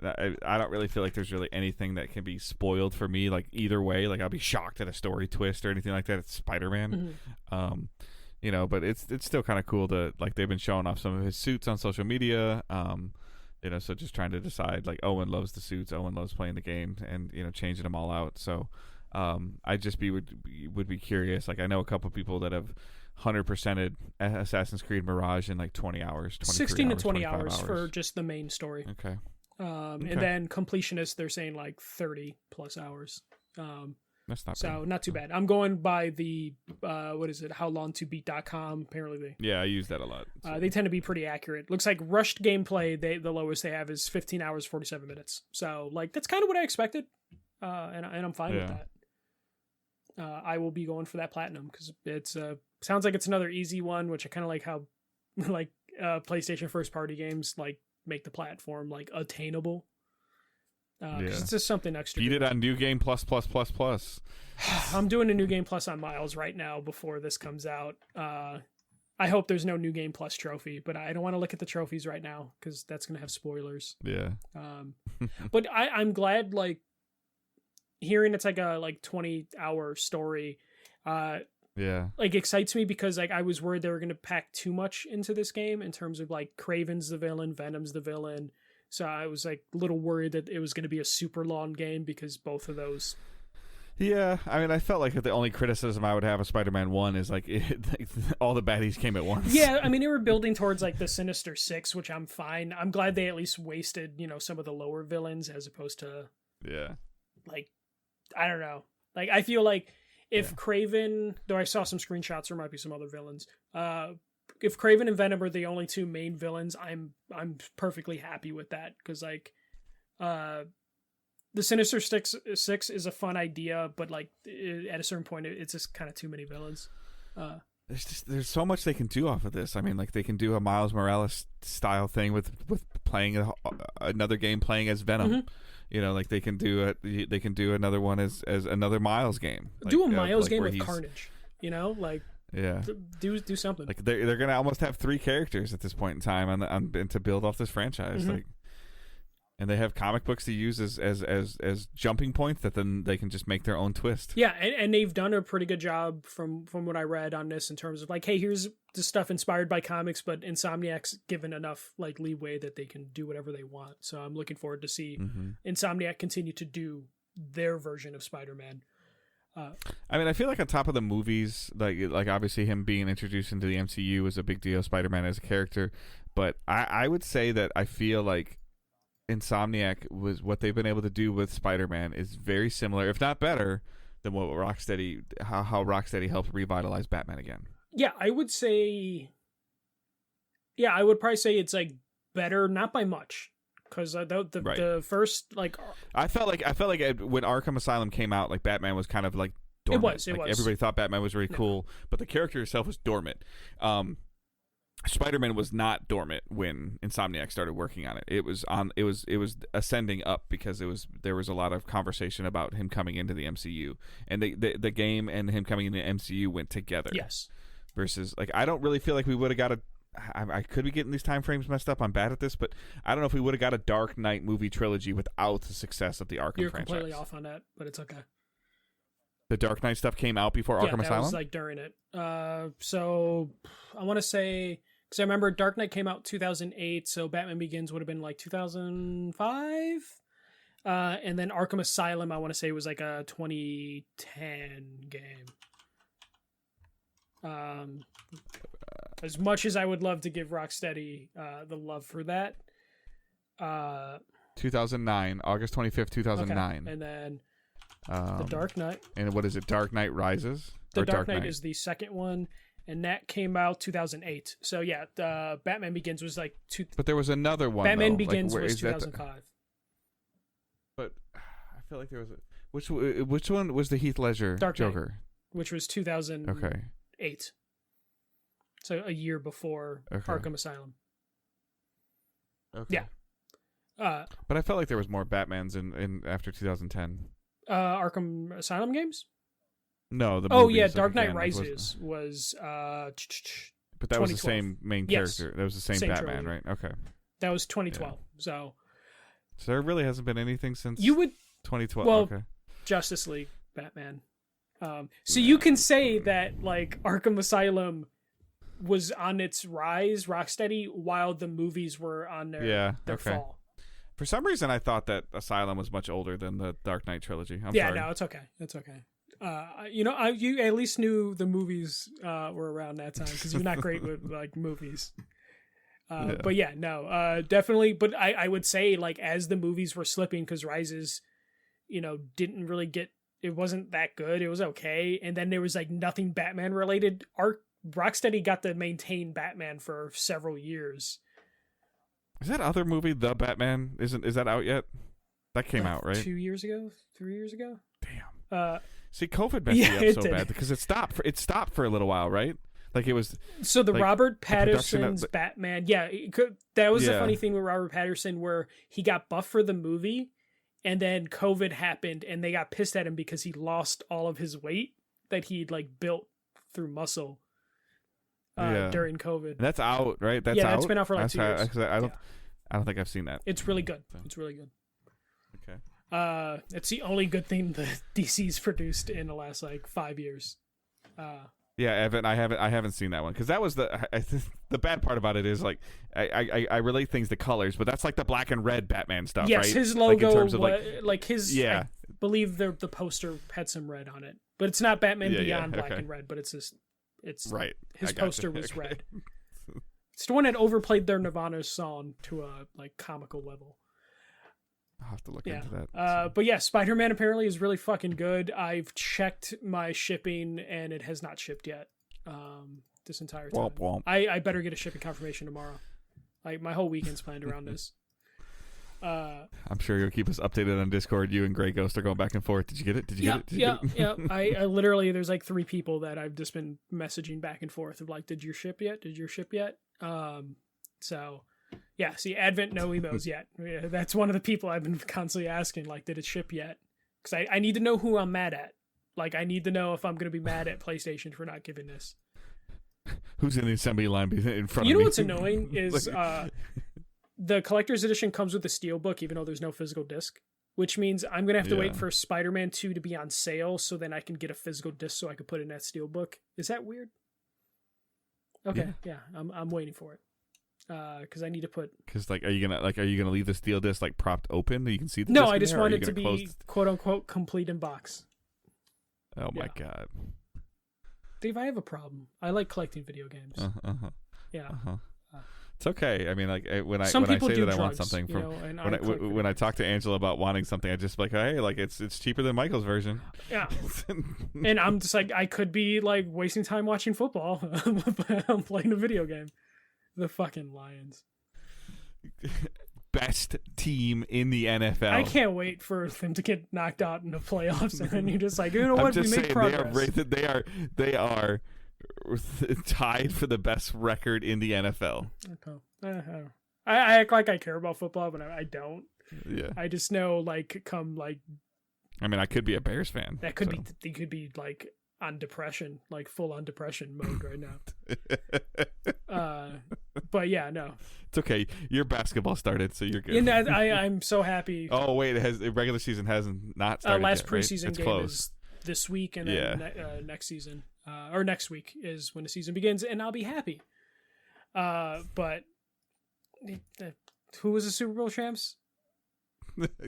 I don't really feel like there's really anything that can be spoiled for me, like either way. Like I'll be shocked at a story twist or anything like that. It's Spider-Man, but it's still kind of cool to like they've been showing off some of his suits on social media. So just trying to decide like Owen loves the suits, Owen loves playing the game, and changing them all out. So I just would be curious. Like I know a couple people that have 100%ed Assassin's Creed Mirage in like 20 hours, 16 to 20 hours for just the main story. Okay. And then completionists, they're saying like 30 plus hours. That's not so bad. Not too bad. I'm going by the howlongtobeat.com. Apparently I use that a lot. So. They tend to be pretty accurate. Looks like rushed gameplay, the lowest they have is 15 hours 47 minutes. So like that's kind of what I expected, and I'm fine with that. I will be going for that platinum because it's sounds like it's another easy one, which I kind of like how like PlayStation first party games like make the platform like attainable. Because it's just something extra. Beat it on New Game Plus. I'm doing a New Game Plus on Miles right now before this comes out. I I hope there's no New Game Plus trophy, but I don't want to look at the trophies right now because that's going to have spoilers. Yeah. But I'm glad, like, hearing it's like a 20-hour story, yeah, like excites me because like I was worried they were going to pack too much into this game in terms of like Kraven's the villain, Venom's the villain. So I was like a little worried that it was going to be a super long game because both of those. Yeah, I mean, I felt like the only criticism I would have of Spider-Man 1 is like all the baddies came at once. Yeah, I mean, they were building towards like the Sinister Six, which I'm fine. I'm glad they at least wasted, some of the lower villains as opposed to, like, I don't know. Like, I feel like if Kraven, though I saw some screenshots, there might be some other villains. If Kraven and Venom are the only two main villains, I'm perfectly happy with that because like, the Sinister Six is a fun idea, but like at a certain point, it's just kind of too many villains. There's so much they can do off of this. I mean, like they can do a Miles Morales style thing with playing another game playing as Venom. Mm-hmm. Like they can do another one as another Miles game. Like, do a Miles game with Carnage. Like do something. Like they're gonna almost have 3 characters at this point in time and to build off this franchise. Mm-hmm. Like. And they have comic books to use as jumping points that then they can just make their own twist. Yeah, and they've done a pretty good job from what I read on this in terms of like, hey, here's the stuff inspired by comics, but Insomniac's given enough like leeway that they can do whatever they want. So I'm looking forward to see Insomniac continue to do their version of Spider-Man. I mean, I feel like on top of the movies, like obviously him being introduced into the MCU is a big deal, Spider-Man as a character, but I would say that I feel like Insomniac was what they've been able to do with Spider-Man is very similar, if not better, than what how Rocksteady helped revitalize Batman again. Yeah, I would say. Yeah, I would probably say it's like better, not by much, because the first like. I felt like when Arkham Asylum came out, like Batman was kind of like dormant. It was. Everybody thought Batman was really cool, but the character itself was dormant. Spider-Man was not dormant when Insomniac started working on it. It was ascending up because there was a lot of conversation about him coming into the MCU, and the game and him coming into the MCU went together. Yes. Versus like I don't really feel like we would have got I could be getting these time frames messed up. I'm bad at this, but I don't know if we would have got a Dark Knight movie trilogy without the success of the Arkham You're franchise. You're completely off on that, but it's okay. The Dark Knight stuff came out before Arkham Asylum? Yeah, that was like during it. So I want to say, because I remember Dark Knight came out 2008, so Batman Begins would have been like 2005. And then Arkham Asylum, I want to say, was like a 2010 game. As much as I would love to give Rocksteady the love for that. 2009, August 25th, 2009. Okay. And then The Dark Knight. And what is it, Dark Knight Rises? The Dark Knight is the second one, and that came out 2008. So yeah, Batman Begins was like But there was another one. Batman Begins was 2005. But I feel like there was which one was the Heath Ledger Dark Knight, Joker? Which was 2008. Okay. So a year before Arkham Asylum. Okay. Yeah. But I felt like there was more Batmans in after 2010. Arkham Asylum games? No, the Oh movies, yeah, like, Dark Knight again, Rises was but that was the same main character. That was the same Batman, trilogy. Right? Okay. That was 2012. Yeah. So there really hasn't been anything since 2012. Well, okay. Justice League, Batman. So you can say that like Arkham Asylum was on its rise, Rocksteady, while the movies were on their fall. For some reason, I thought that Asylum was much older than the Dark Knight trilogy. I'm sorry. No, it's okay. It's okay. You at least knew the movies were around that time because you're not great with like movies. But yeah, no, definitely. But I would say like as the movies were slipping because Rises, didn't really it wasn't that good. It was okay, and then there was like nothing Batman related. Rocksteady got to maintain Batman for several years. Is that other movie, The Batman, is that out yet? That came out, right? 2 years ago? 3 years ago? Damn. See, COVID messed me up so bad because it stopped for a little while, right? Like it was. So the Robert Pattinson's Batman, that was the funny thing with Robert Pattinson where he got buff for the movie, and then COVID happened, and they got pissed at him because he lost all of his weight that he'd like built through muscle. during COVID. That's out, right? That's yeah, out. That's been out for like 2 years. I don't think I've seen that. It's really good. It's really good. Okay. It's the only good thing that DC's produced in the last like 5 years. Yeah, Evan, I haven't seen that one because that was the bad part about it is like I relate things to colors, but that's like the black and red Batman stuff, yes, right? his logo, like in terms of like his. Yeah, I believe the poster had some red on it, but it's not Batman Beyond black and red, but it's right. His poster was red. It's the one that overplayed their Nirvana song to a like comical level. I'll have to look into that. But yeah, Spider-Man apparently is really fucking good. I've checked my shipping and it has not shipped yet. This entire time. Womp womp. I better get a shipping confirmation tomorrow. Like my whole weekend's planned around this. I'm sure you'll keep us updated on Discord. You and Grey Ghost are going back and forth. Did you get it? Did you get it? Yeah. I literally, there's like 3 people that I've just been messaging back and forth of like, did you ship yet? Did you ship yet? So yeah, see, Advent no emos yet. Yeah, that's one of the people I've been constantly asking, like, did it ship yet? Because I need to know who I'm mad at. Like, I need to know if I'm going to be mad at PlayStation for not giving this. Who's in the assembly line in front of me? You know what's annoying is the collector's edition comes with a steelbook, even though there's no physical disc, which means I'm going to have to wait for Spider-Man 2 to be on sale so then I can get a physical disc so I can put it in that steelbook. Is that weird? Okay, yeah I'm waiting for it. Because I need to put. Because are you gonna leave the steel disc like propped open? You can see the. No, disc I just want it to be quote unquote complete in box. Oh my god, Dave, I have a problem. I like collecting video games. Yeah. It's okay. I mean, like when I say that I want something from when I talk to Angela about wanting something, I just like, hey, like it's cheaper than Michael's version. Yeah. And I'm just like, I could be like wasting time watching football. I'm playing a video game. The fucking Lions. Best team in the NFL. I can't wait for them to get knocked out in the playoffs, and then you're just like, you know what? We make progress. They are tied for the best record in the NFL. Okay. I act like I care about football, but I don't. Yeah. I just know, like, come like. I mean, I could be a Bears fan. That could be. They could be like on depression, like full on depression mode right now. But yeah, no, it's okay. Your basketball started, so you're good. And I'm so happy. Oh wait, the regular season hasn't not started. Last yet, preseason right? game close. is this week, and then next season, or next week is when the season begins, and I'll be happy. But who was the Super Bowl champs?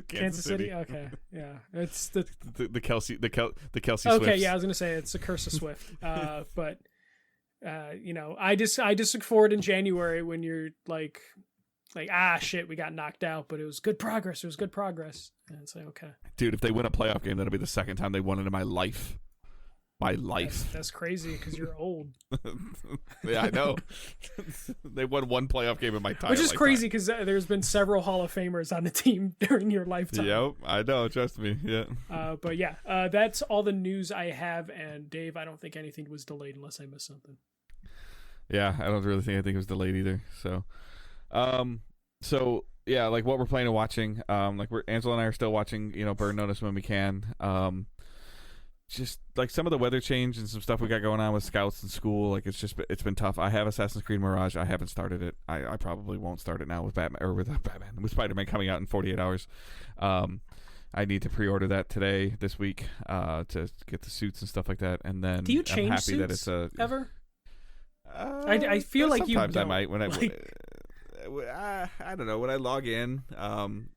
Kansas City. Okay, yeah, it's the Kelsey okay, Swifts. yeah, I was gonna say it's the curse of Swift. But you know, I just look forward in January when you're like shit, we got knocked out, but it was good progress. And it's like, okay, dude, if they win a playoff game, that'll be the second time they won it in my life. That's crazy because you're old. Yeah, I know. They won one playoff game in my time, which is crazy because there's been several Hall of Famers on the team during your lifetime. Yep, I know. Trust me. Yeah. But yeah, that's all the news I have. And Dave, I don't think anything was delayed unless I missed something. Yeah, I don't really think anything was delayed either. So yeah, like what we're playing and watching. Like Angela and I are still watching. Burn Notice when we can. Just like some of the weather change and some stuff we got going on with scouts and school, like it's been tough. I have Assassin's Creed Mirage. I haven't started it. I probably won't start it now with with Spider-Man coming out in 48 hours. I need to pre-order that this week to get the suits and stuff like that. And then do you change I'm happy suits that it's ever? I feel like you don't. Sometimes I might when I don't know when I log in.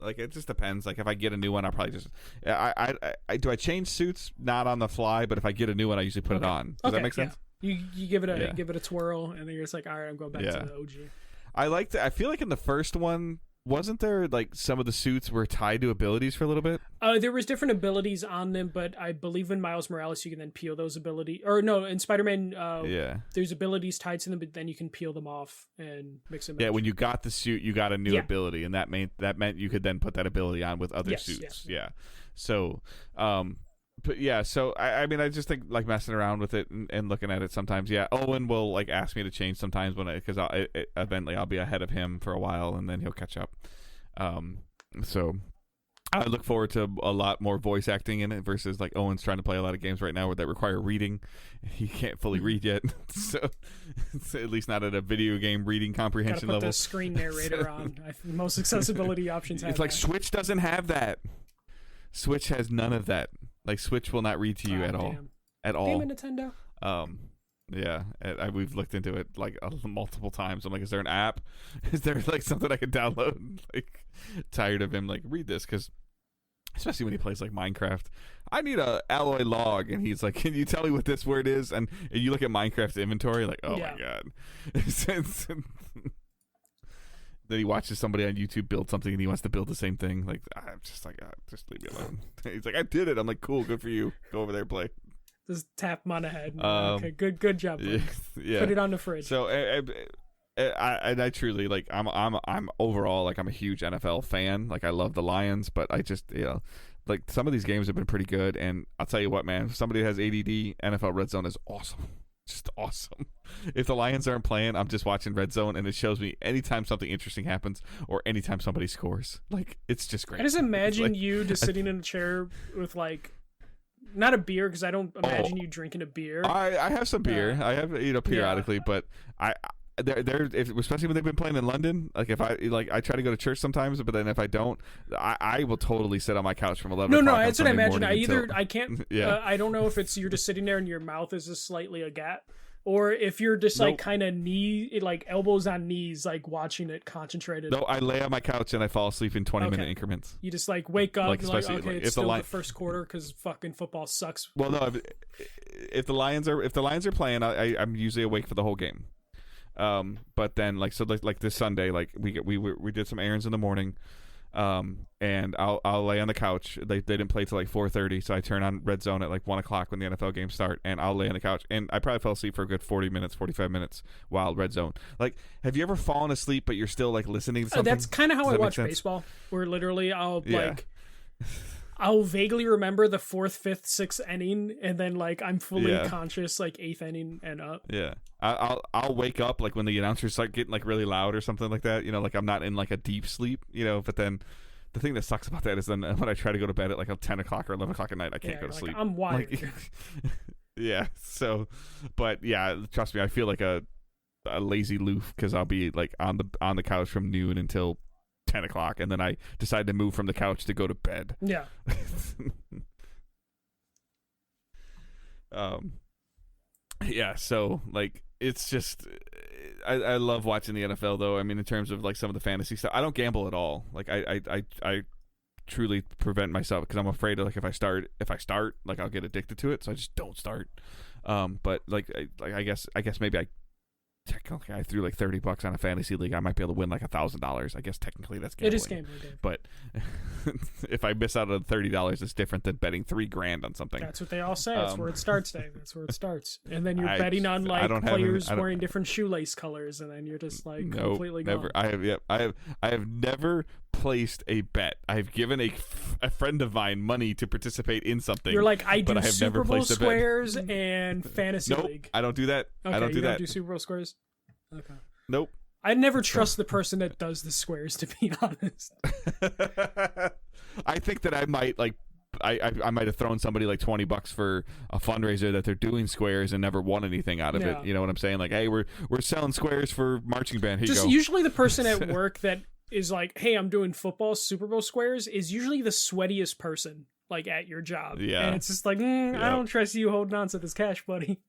Like it just depends. Like if I get a new one, I'll probably just. Do I change suits? Not on the fly, but if I get a new one, I usually put it on. Does that make sense? Yeah. You give it a twirl, and then you're just like, all right, I'm going back to the OG. I feel like in the first one, wasn't there like some of the suits were tied to abilities for a little bit? There was different abilities on them, but I believe in Miles Morales you can then peel those abilities. Or no, in Spider-Man, there's abilities tied to them, but then you can peel them off and mix them. Yeah, when you got the suit, you got a new ability, and that meant you could then put that ability on with other suits. Yeah. So, but yeah, so I mean, I just think like messing around with it and looking at it sometimes. Yeah, Owen will like ask me to change sometimes because eventually I'll be ahead of him for a while, and then he'll catch up. So I look forward to a lot more voice acting in it versus like Owen's trying to play a lot of games right now where that require reading. He can't fully read yet, so it's at least not at a video game reading comprehension Gotta put level. the screen narrator on. Most accessibility options have It's like that. Switch doesn't have that. Switch has none of that. Like Switch will not read to you at all. At all. Damn it, Nintendo. Yeah, we've looked into it like multiple times. I'm like, is there an app? Is there like something I could download? Like, tired of him like read this because, especially when he plays like Minecraft, I need a alloy log, and he's like, can you tell me what this word is? And you look at Minecraft's inventory, like, oh my god. Then he watches somebody on YouTube build something, and he wants to build the same thing. Like, I'm just like, just leave me alone. He's like, I did it. I'm like, cool, good for you. Go over there and play. Just tap him on the head. Okay, good job. Yeah. Put it on the fridge. So I truly like I'm overall like I'm a huge NFL fan. Like I love the Lions, but I just like some of these games have been pretty good. And I'll tell you what, man, if somebody has ADD, NFL Red Zone is awesome. Just awesome. If the Lions aren't playing, I'm just watching Red Zone, and it shows me anytime something interesting happens or anytime somebody scores. Like it's just great. I just imagine like, you just sitting in a chair with like. Not a beer, because I don't imagine you drinking a beer. I have some beer. I have periodically, but they're especially when they've been playing in London. Like if I try to go to church sometimes, but then if I don't, I will totally sit on my couch from 11. No, that's on what I Sunday imagine. morning I can't. Yeah. I don't know if it's you're just sitting there and your mouth is just slightly agape, or if you're just like kind of elbows on knees, like watching it concentrated. No, I lay on my couch and I fall asleep in 20-minute increments. You just like wake up, like, and like, like, okay, it's still the first quarter because fucking football sucks. Well, no, if the Lions are playing, I'm usually awake for the whole game. But then like this Sunday, like we did some errands in the morning. And I'll lay on the couch. They didn't play till like 4:30, so I turn on Red Zone at like 1 o'clock when the NFL games start, and I'll lay on the couch, and I probably fell asleep for a good 45 minutes while Red Zone. Like, have you ever fallen asleep but you're still like listening to something? That's kind of how I watch baseball, where literally I'll vaguely remember the 4th, 5th, 6th inning, and then like I'm fully conscious like 8th inning and up. Yeah, I'll wake up like when the announcers start getting like really loud or something like that. You know, like I'm not in like a deep sleep. You know, but then the thing that sucks about that is then when I try to go to bed at like 10 o'clock or 11 o'clock at night, I can't go to sleep. I'm wired. Like, yeah. So, but yeah, trust me, I feel like a lazy loof because I'll be like on the couch from noon until 10 o'clock, and then I decide to move from the couch to go to bed. Yeah. Yeah, so like it's just I love watching the NFL though. I mean, in terms of like some of the fantasy stuff, I don't gamble at all. Like I truly prevent myself because I'm afraid of like if I start like I'll get addicted to it, so I just don't start. But like I guess maybe technically I threw like $30 on a fantasy league. I might be able to win like $1,000. I guess technically that's gambling. It is gambling, Dave. But if I miss out on $30, it's different than betting $3,000 on something. That's what they all say. That's where it starts, Dave. That's where it starts. And then you're betting on like players wearing different shoelace colors, and then you're just like completely never. Gone. I have never placed a bet. I've given a friend of mine money to participate in something. You're like, I do but I have Super never Bowl placed squares and fantasy nope, league. I don't do that. Okay, I don't do that. Don't do Super Bowl squares. Okay. Nope. I never trust the person that does the squares, to be honest. I think that I might like I might have thrown somebody like $20 for a fundraiser that they're doing squares and never won anything out of it. You know what I'm saying? Like, hey, we're selling squares for marching band. Here you go. Usually the person at work that is like, hey, I'm doing football Super Bowl squares is usually the sweatiest person like at your job. Yeah. And it's just like, I don't trust you holding on to this cash, buddy.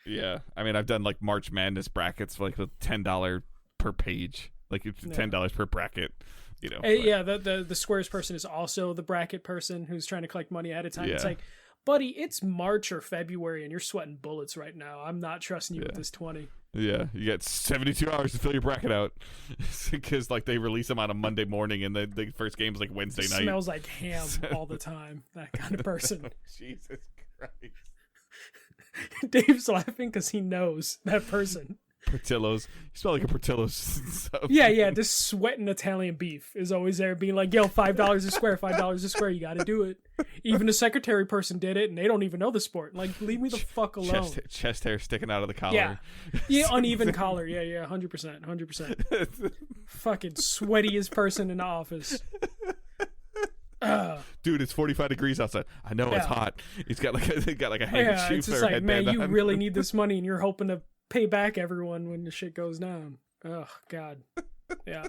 Yeah. I mean, I've done like March Madness brackets for like with $10 per page. Like it's $10 per bracket. You know, yeah, the squares person is also the bracket person who's trying to collect money ahead of time. Yeah. It's like, buddy, it's March or February and you're sweating bullets right now. I'm not trusting you with this 20. Yeah, you got 72 hours to fill your bracket out because like they release them on a Monday morning and the first game's like Wednesday night. Smells like ham all the time. That kind of person. Jesus Christ. Dave's laughing because he knows that person. Portillo's. You smell like a Portillo's. Yeah. This sweating Italian beef is always there being like, yo, $5 a square, $5 a square. You got to do it. Even the secretary person did it and they don't even know the sport. Like, leave me the fuck alone. Chest hair sticking out of the collar. Yeah, uneven collar. Yeah, 100%. Fucking sweatiest person in the office. dude, it's 45 degrees outside. I know it's hot. He's got like a handkerchief. It's just like, man, you really need this money, and you're hoping to pay back everyone when the shit goes down. Oh God, yeah.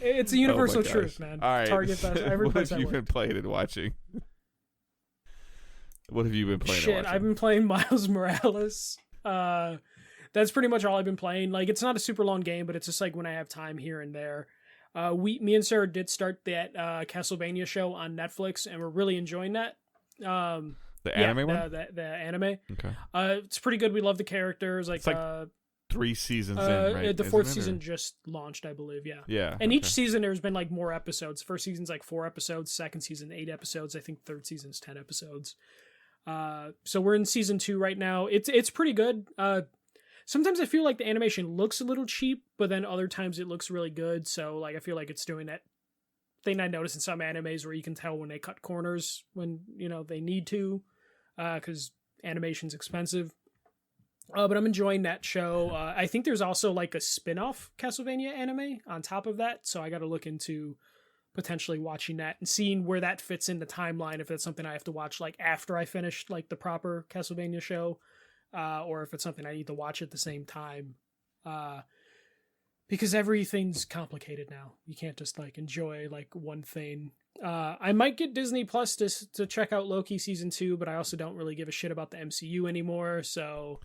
It's a universal truth, man. All right. Target best. Every What place have I you work. been playing and watching? What have you been playing and watching? I've been playing Miles Morales. That's pretty much all I've been playing. Like, it's not a super long game, but it's just like when I have time here and there. Me and Sarah did start that Castlevania show on Netflix, and we're really enjoying that. The anime one? The anime. Okay. It's pretty good. We love the characters. Like, it's like 3 seasons in, right? The fourth season just launched, I believe. Yeah. Yeah. And each season there's been like more episodes. First season's like 4 episodes. Second season 8 episodes. I think third season's 10 episodes. So we're in season 2 right now. It's pretty good. Sometimes I feel like the animation looks a little cheap, but then other times it looks really good. So like I feel like it's doing that thing I notice in some animes where you can tell when they cut corners when they need to, because animation's expensive. But I'm enjoying that show. I think there's also like a spin-off Castlevania anime on top of that, so I got to look into potentially watching that and seeing where that fits in the timeline, if that's something I have to watch like after I finish like the proper Castlevania show, or if it's something I need to watch at the same time, because everything's complicated now. You can't just like enjoy like one thing. I might get Disney Plus to check out Loki season 2, but I also don't really give a shit about the MCU anymore, so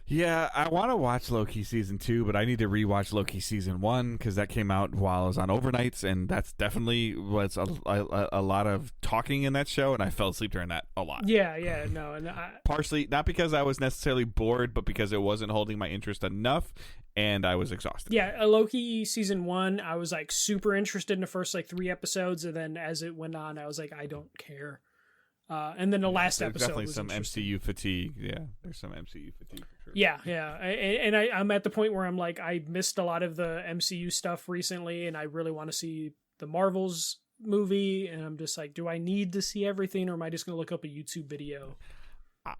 yeah, I want to watch Loki season 2, but I need to rewatch Loki season 1 because that came out while I was on overnights, and that's definitely was a lot of talking in that show, and I fell asleep during that a lot. Yeah, no, and partially not because I was necessarily bored, but because it wasn't holding my interest enough, and I was exhausted. Yeah, Loki season 1, I was like super interested in the first like 3 episodes, and then as it went on, I was like, I don't care. And then the last episode definitely was some MCU fatigue. Yeah, there's some MCU fatigue for sure. Yeah. And I'm at the point where I'm like, I missed a lot of the MCU stuff recently, and I really want to see the Marvels movie, and I'm just like, do I need to see everything, or am I just going to look up a YouTube video?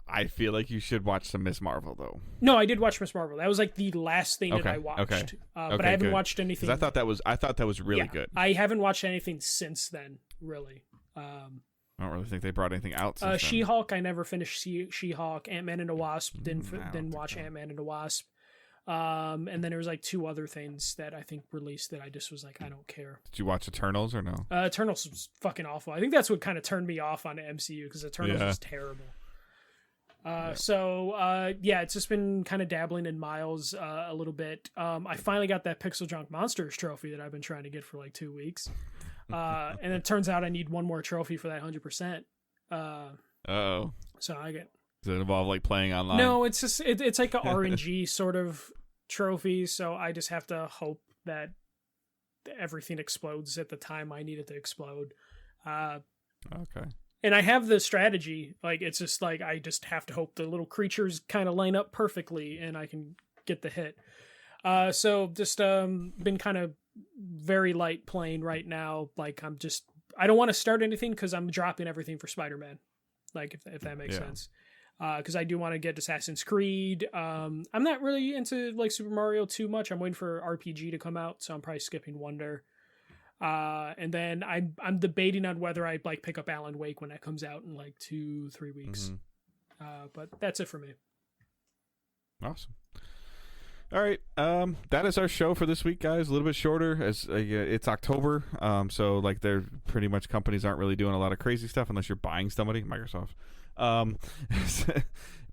I feel like you should watch some Miss Marvel, though. No, I did watch Miss Marvel. That was like the last thing that I watched. Okay. But I haven't watched anything. I thought that was really good. I haven't watched anything since then, really. I don't really think they brought anything out since then. She-Hulk, I never finished She-Hulk. Ant-Man and the Wasp, didn't watch Ant-Man and the Wasp. And then there was like 2 other things that I think released that I just was like, I don't care. Did you watch Eternals or no? Eternals was fucking awful. I think that's what kind of turned me off on the MCU, because Eternals was terrible. So it's just been kind of dabbling in Miles a little bit. I finally got that Pixel Junk Monsters trophy that I've been trying to get for like 2 weeks. And it turns out I need 1 more trophy for that 100%. So I get. Does it involve like playing online? No, it's just it's like a RNG sort of trophy. So I just have to hope that everything explodes at the time I need it to explode. Okay. And I have the strategy. Like, it's just like I just have to hope the little creatures kind of line up perfectly, and I can get the hit. So just been kind of very light playing right now. Like, I don't want to start anything because I'm dropping everything for Spider-Man. Like, if that makes sense. Because I do want to get Assassin's Creed. I'm not really into like Super Mario too much. I'm waiting for RPG to come out, so I'm probably skipping Wonder. And then I'm debating on whether I like pick up Alan Wake when that comes out in like 2-3 weeks. Mm-hmm. But that's it for me. Awesome. All right, that is our show for this week, guys. A little bit shorter as it's October, so like they're pretty much companies aren't really doing a lot of crazy stuff unless you're buying somebody, Microsoft.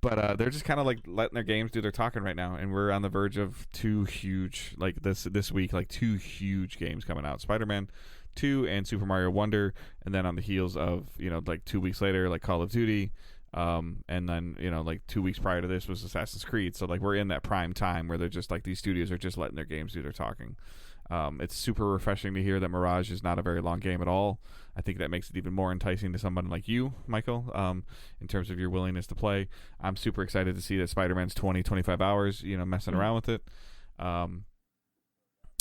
But they're just kind of like letting their games do their talking right now, and we're on the verge of 2 huge like this week, like 2 huge games coming out: Spider-Man 2 and Super Mario Wonder, and then on the heels of like 2 weeks later, like Call of Duty. And then like 2 weeks prior to this was Assassin's Creed, so like we're in that prime time where they're just like these studios are just letting their games do their talking. It's super refreshing to hear that Mirage is not a very long game at all. I think that makes it even more enticing to someone like you, Michael, in terms of your willingness to play. I'm super excited to see that Spider-Man's 20-25 hours messing around with it.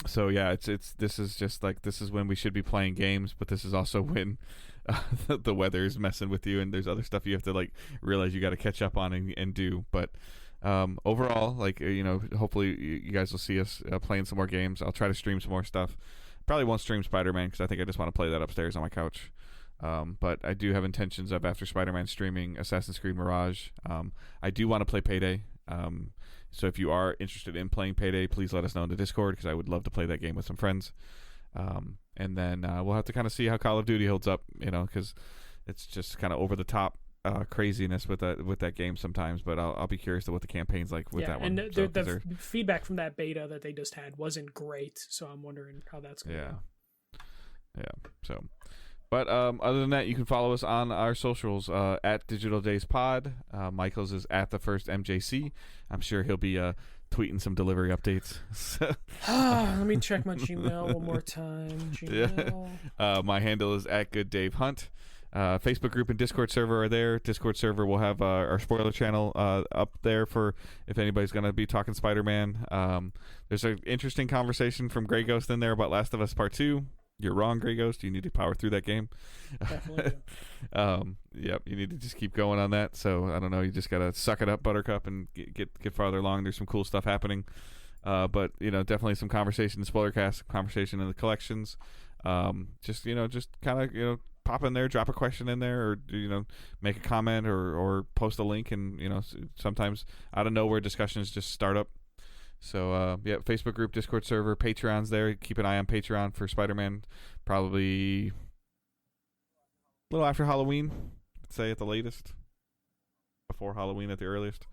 So yeah, this is when we should be playing games, but this is also when the weather is messing with you, and there's other stuff you have to like realize you got to catch up on and do. But overall, like hopefully you guys will see us playing some more games. I'll try to stream some more stuff. Probably won't stream Spider-Man because I think I just want to play that upstairs on my couch. But I do have intentions of, after Spider-Man, streaming Assassin's Creed Mirage. I do want to play Payday. So if you are interested in playing Payday, please let us know in the Discord because I would love to play that game with some friends. And then we'll have to kind of see how Call of Duty holds up, because it's just kind of over the top craziness with that game sometimes. But I'll be curious to what the campaign's like with that one. And the feedback from that beta that they just had wasn't great, so I'm wondering how that's going to go. Yeah. So. But other than that, you can follow us on our socials at Digital Days Pod. Michael's is at the first MJC. I'm sure he'll be tweeting some delivery updates. Let me check my Gmail one more time. Gmail. Yeah. My handle is at Good Dave Hunt. Facebook group and Discord server are there. Discord server will have our spoiler channel up there for if anybody's going to be talking Spider-Man. There's an interesting conversation from Grey Ghost in there about Last of Us Part 2. You're wrong, Grey Ghost. You need to power through that game. Definitely. Yep. You need to just keep going on that. So I don't know. You just gotta suck it up, Buttercup, and get farther along. There's some cool stuff happening. But definitely some conversation in Spoilercast, conversation in the collections. Just kind of pop in there, drop a question in there, or make a comment or post a link, and sometimes out of nowhere discussions just start up. So, Facebook group, Discord server, Patreon's there. Keep an eye on Patreon for Spider-Man. Probably a little after Halloween, I'd say at the latest. Before Halloween at the earliest.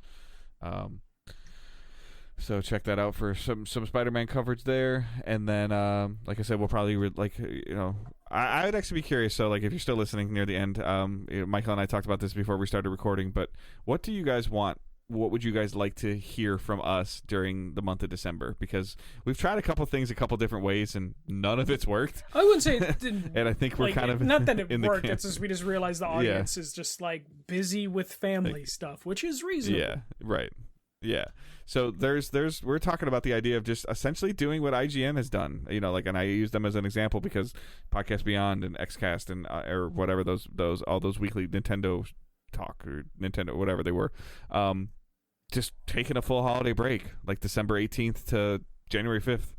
So check that out for some Spider-Man coverage there. And then, like I said, we'll probably, I would actually be curious. So, if you're still listening near the end, Michael and I talked about this before we started recording, but what do you guys want? What would you guys like to hear from us during the month of December? Because we've tried a couple things a couple different ways, and none of it's worked. I wouldn't say it didn't. And I think we're kind of not that it worked. It's just we just realized the audience is just busy with family stuff, which is reasonable. Yeah, right. Yeah. So we're talking about the idea of just essentially doing what IGN has done. And I use them as an example because Podcast Beyond and XCast and or whatever all those weekly Nintendo talk or Nintendo whatever they were. Just taking a full holiday break, like December 18th to January 5th.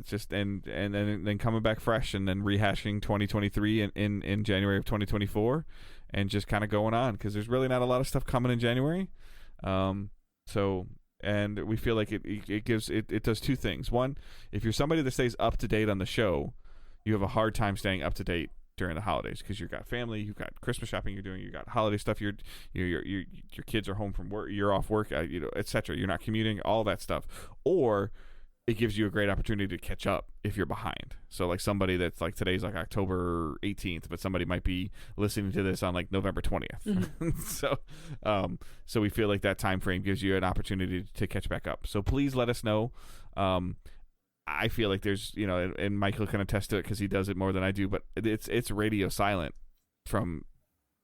Just and then coming back fresh and then rehashing 2023 in January of 2024 and just kind of going on because there's really not a lot of stuff coming in January. And we feel like it does two things. One, if you're somebody that stays up to date on the show, you have a hard time staying up to date during the holidays because you've got family, you've got Christmas shopping you're doing, you got holiday stuff, your kids are home from work, you're off work, etc. You're not commuting, all that stuff. Or it gives you a great opportunity to catch up if you're behind. So somebody that's today's October 18th, but somebody might be listening to this on November 20th. Mm-hmm. So we feel like that time frame gives you an opportunity to catch back up. So please let us know. I feel like there's, and Michael can attest to it because he does it more than I do, but it's radio silent from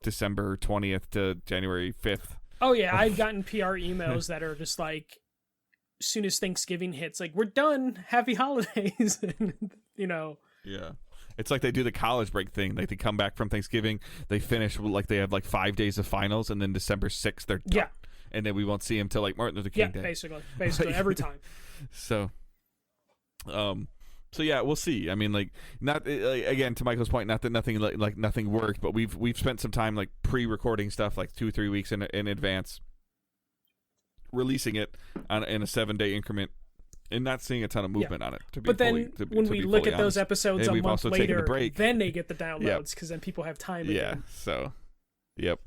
December 20th to January 5th. Oh, yeah. I've gotten PR emails that are just as soon as Thanksgiving hits, we're done. Happy holidays. Yeah. It's like they do the college break thing. They come back from Thanksgiving, they finish, they have 5 days of finals, and then December 6th, they're done. Yeah. And then we won't see him till Martin Luther King Day. Basically every time. So yeah, we'll see. I mean, not again to Michael's point, not that nothing worked, but we've spent some time pre-recording stuff 2 or 3 weeks in advance, releasing it in a 7-day increment, and not seeing a ton of movement on it. When we look at those episodes and a month later, then they get the downloads Yep. because then people have time. Yeah. Again. So, yep.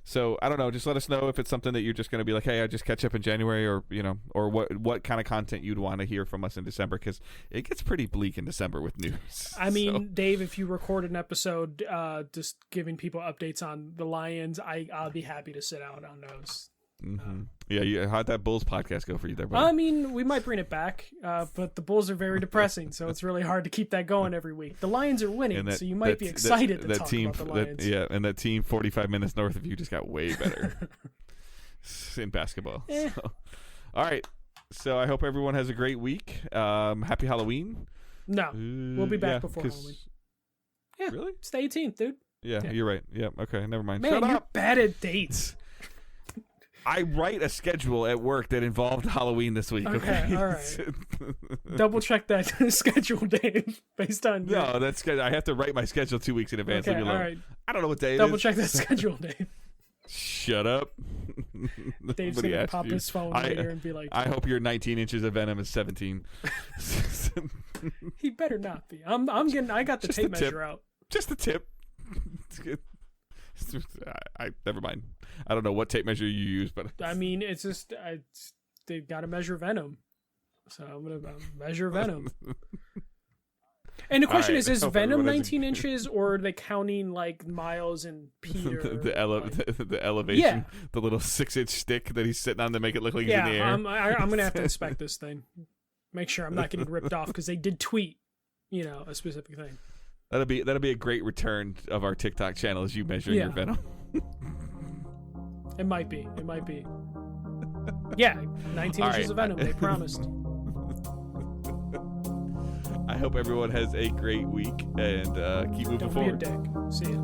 So I don't know. Just let us know if it's something that you're just going to be hey, I just catch up in January, or or what kind of content you'd want to hear from us in December, because it gets pretty bleak in December with news. I mean, Dave, if you record an episode, just giving people updates on the Lions, I'll be happy to sit out on those. Mm-hmm. How'd that Bulls podcast go for you there, buddy? I mean, we might bring it back, but the Bulls are very depressing, so it's really hard to keep that going every week. The Lions are winning, so you might be excited to talk about the Lions. And that team 45 minutes north of you just got way better in basketball. So. All right. So I hope everyone has a great week. Happy Halloween. No, we'll be back before Halloween. Yeah, really? It's the 18th, dude. Yeah, you're right. Yeah, okay, never mind. Man, Shut you're up. bad at dates. I write a schedule at work that involved Halloween this week. Okay, all right. Double check that schedule, Dave, based on... No, that's good. I have to write my schedule 2 weeks in advance. Okay, all right. I don't know what day it is. Double check that schedule, Dave. Shut up. Dave's going to pop his phone later and be like... I hope your 19 inches of venom is 17. He better not be. I got the tape measure out. Just a tip. Never mind. I don't know what tape measure you use, but I mean, it's just they've got to measure venom, so I'm gonna measure venom. And the question is venom 19 inches, or are they counting like miles and Peter? the elevation, the little 6-inch stick that he's sitting on to make it look like he's in the air. I'm gonna have to inspect this thing, make sure I'm not getting ripped off because they did tweet, a specific thing. That'll be a great return of our TikTok channel as you measure your venom. It might be. Yeah, 19 inches of venom. They promised. I hope everyone has a great week and keep moving forward. Don't be a dick. See ya.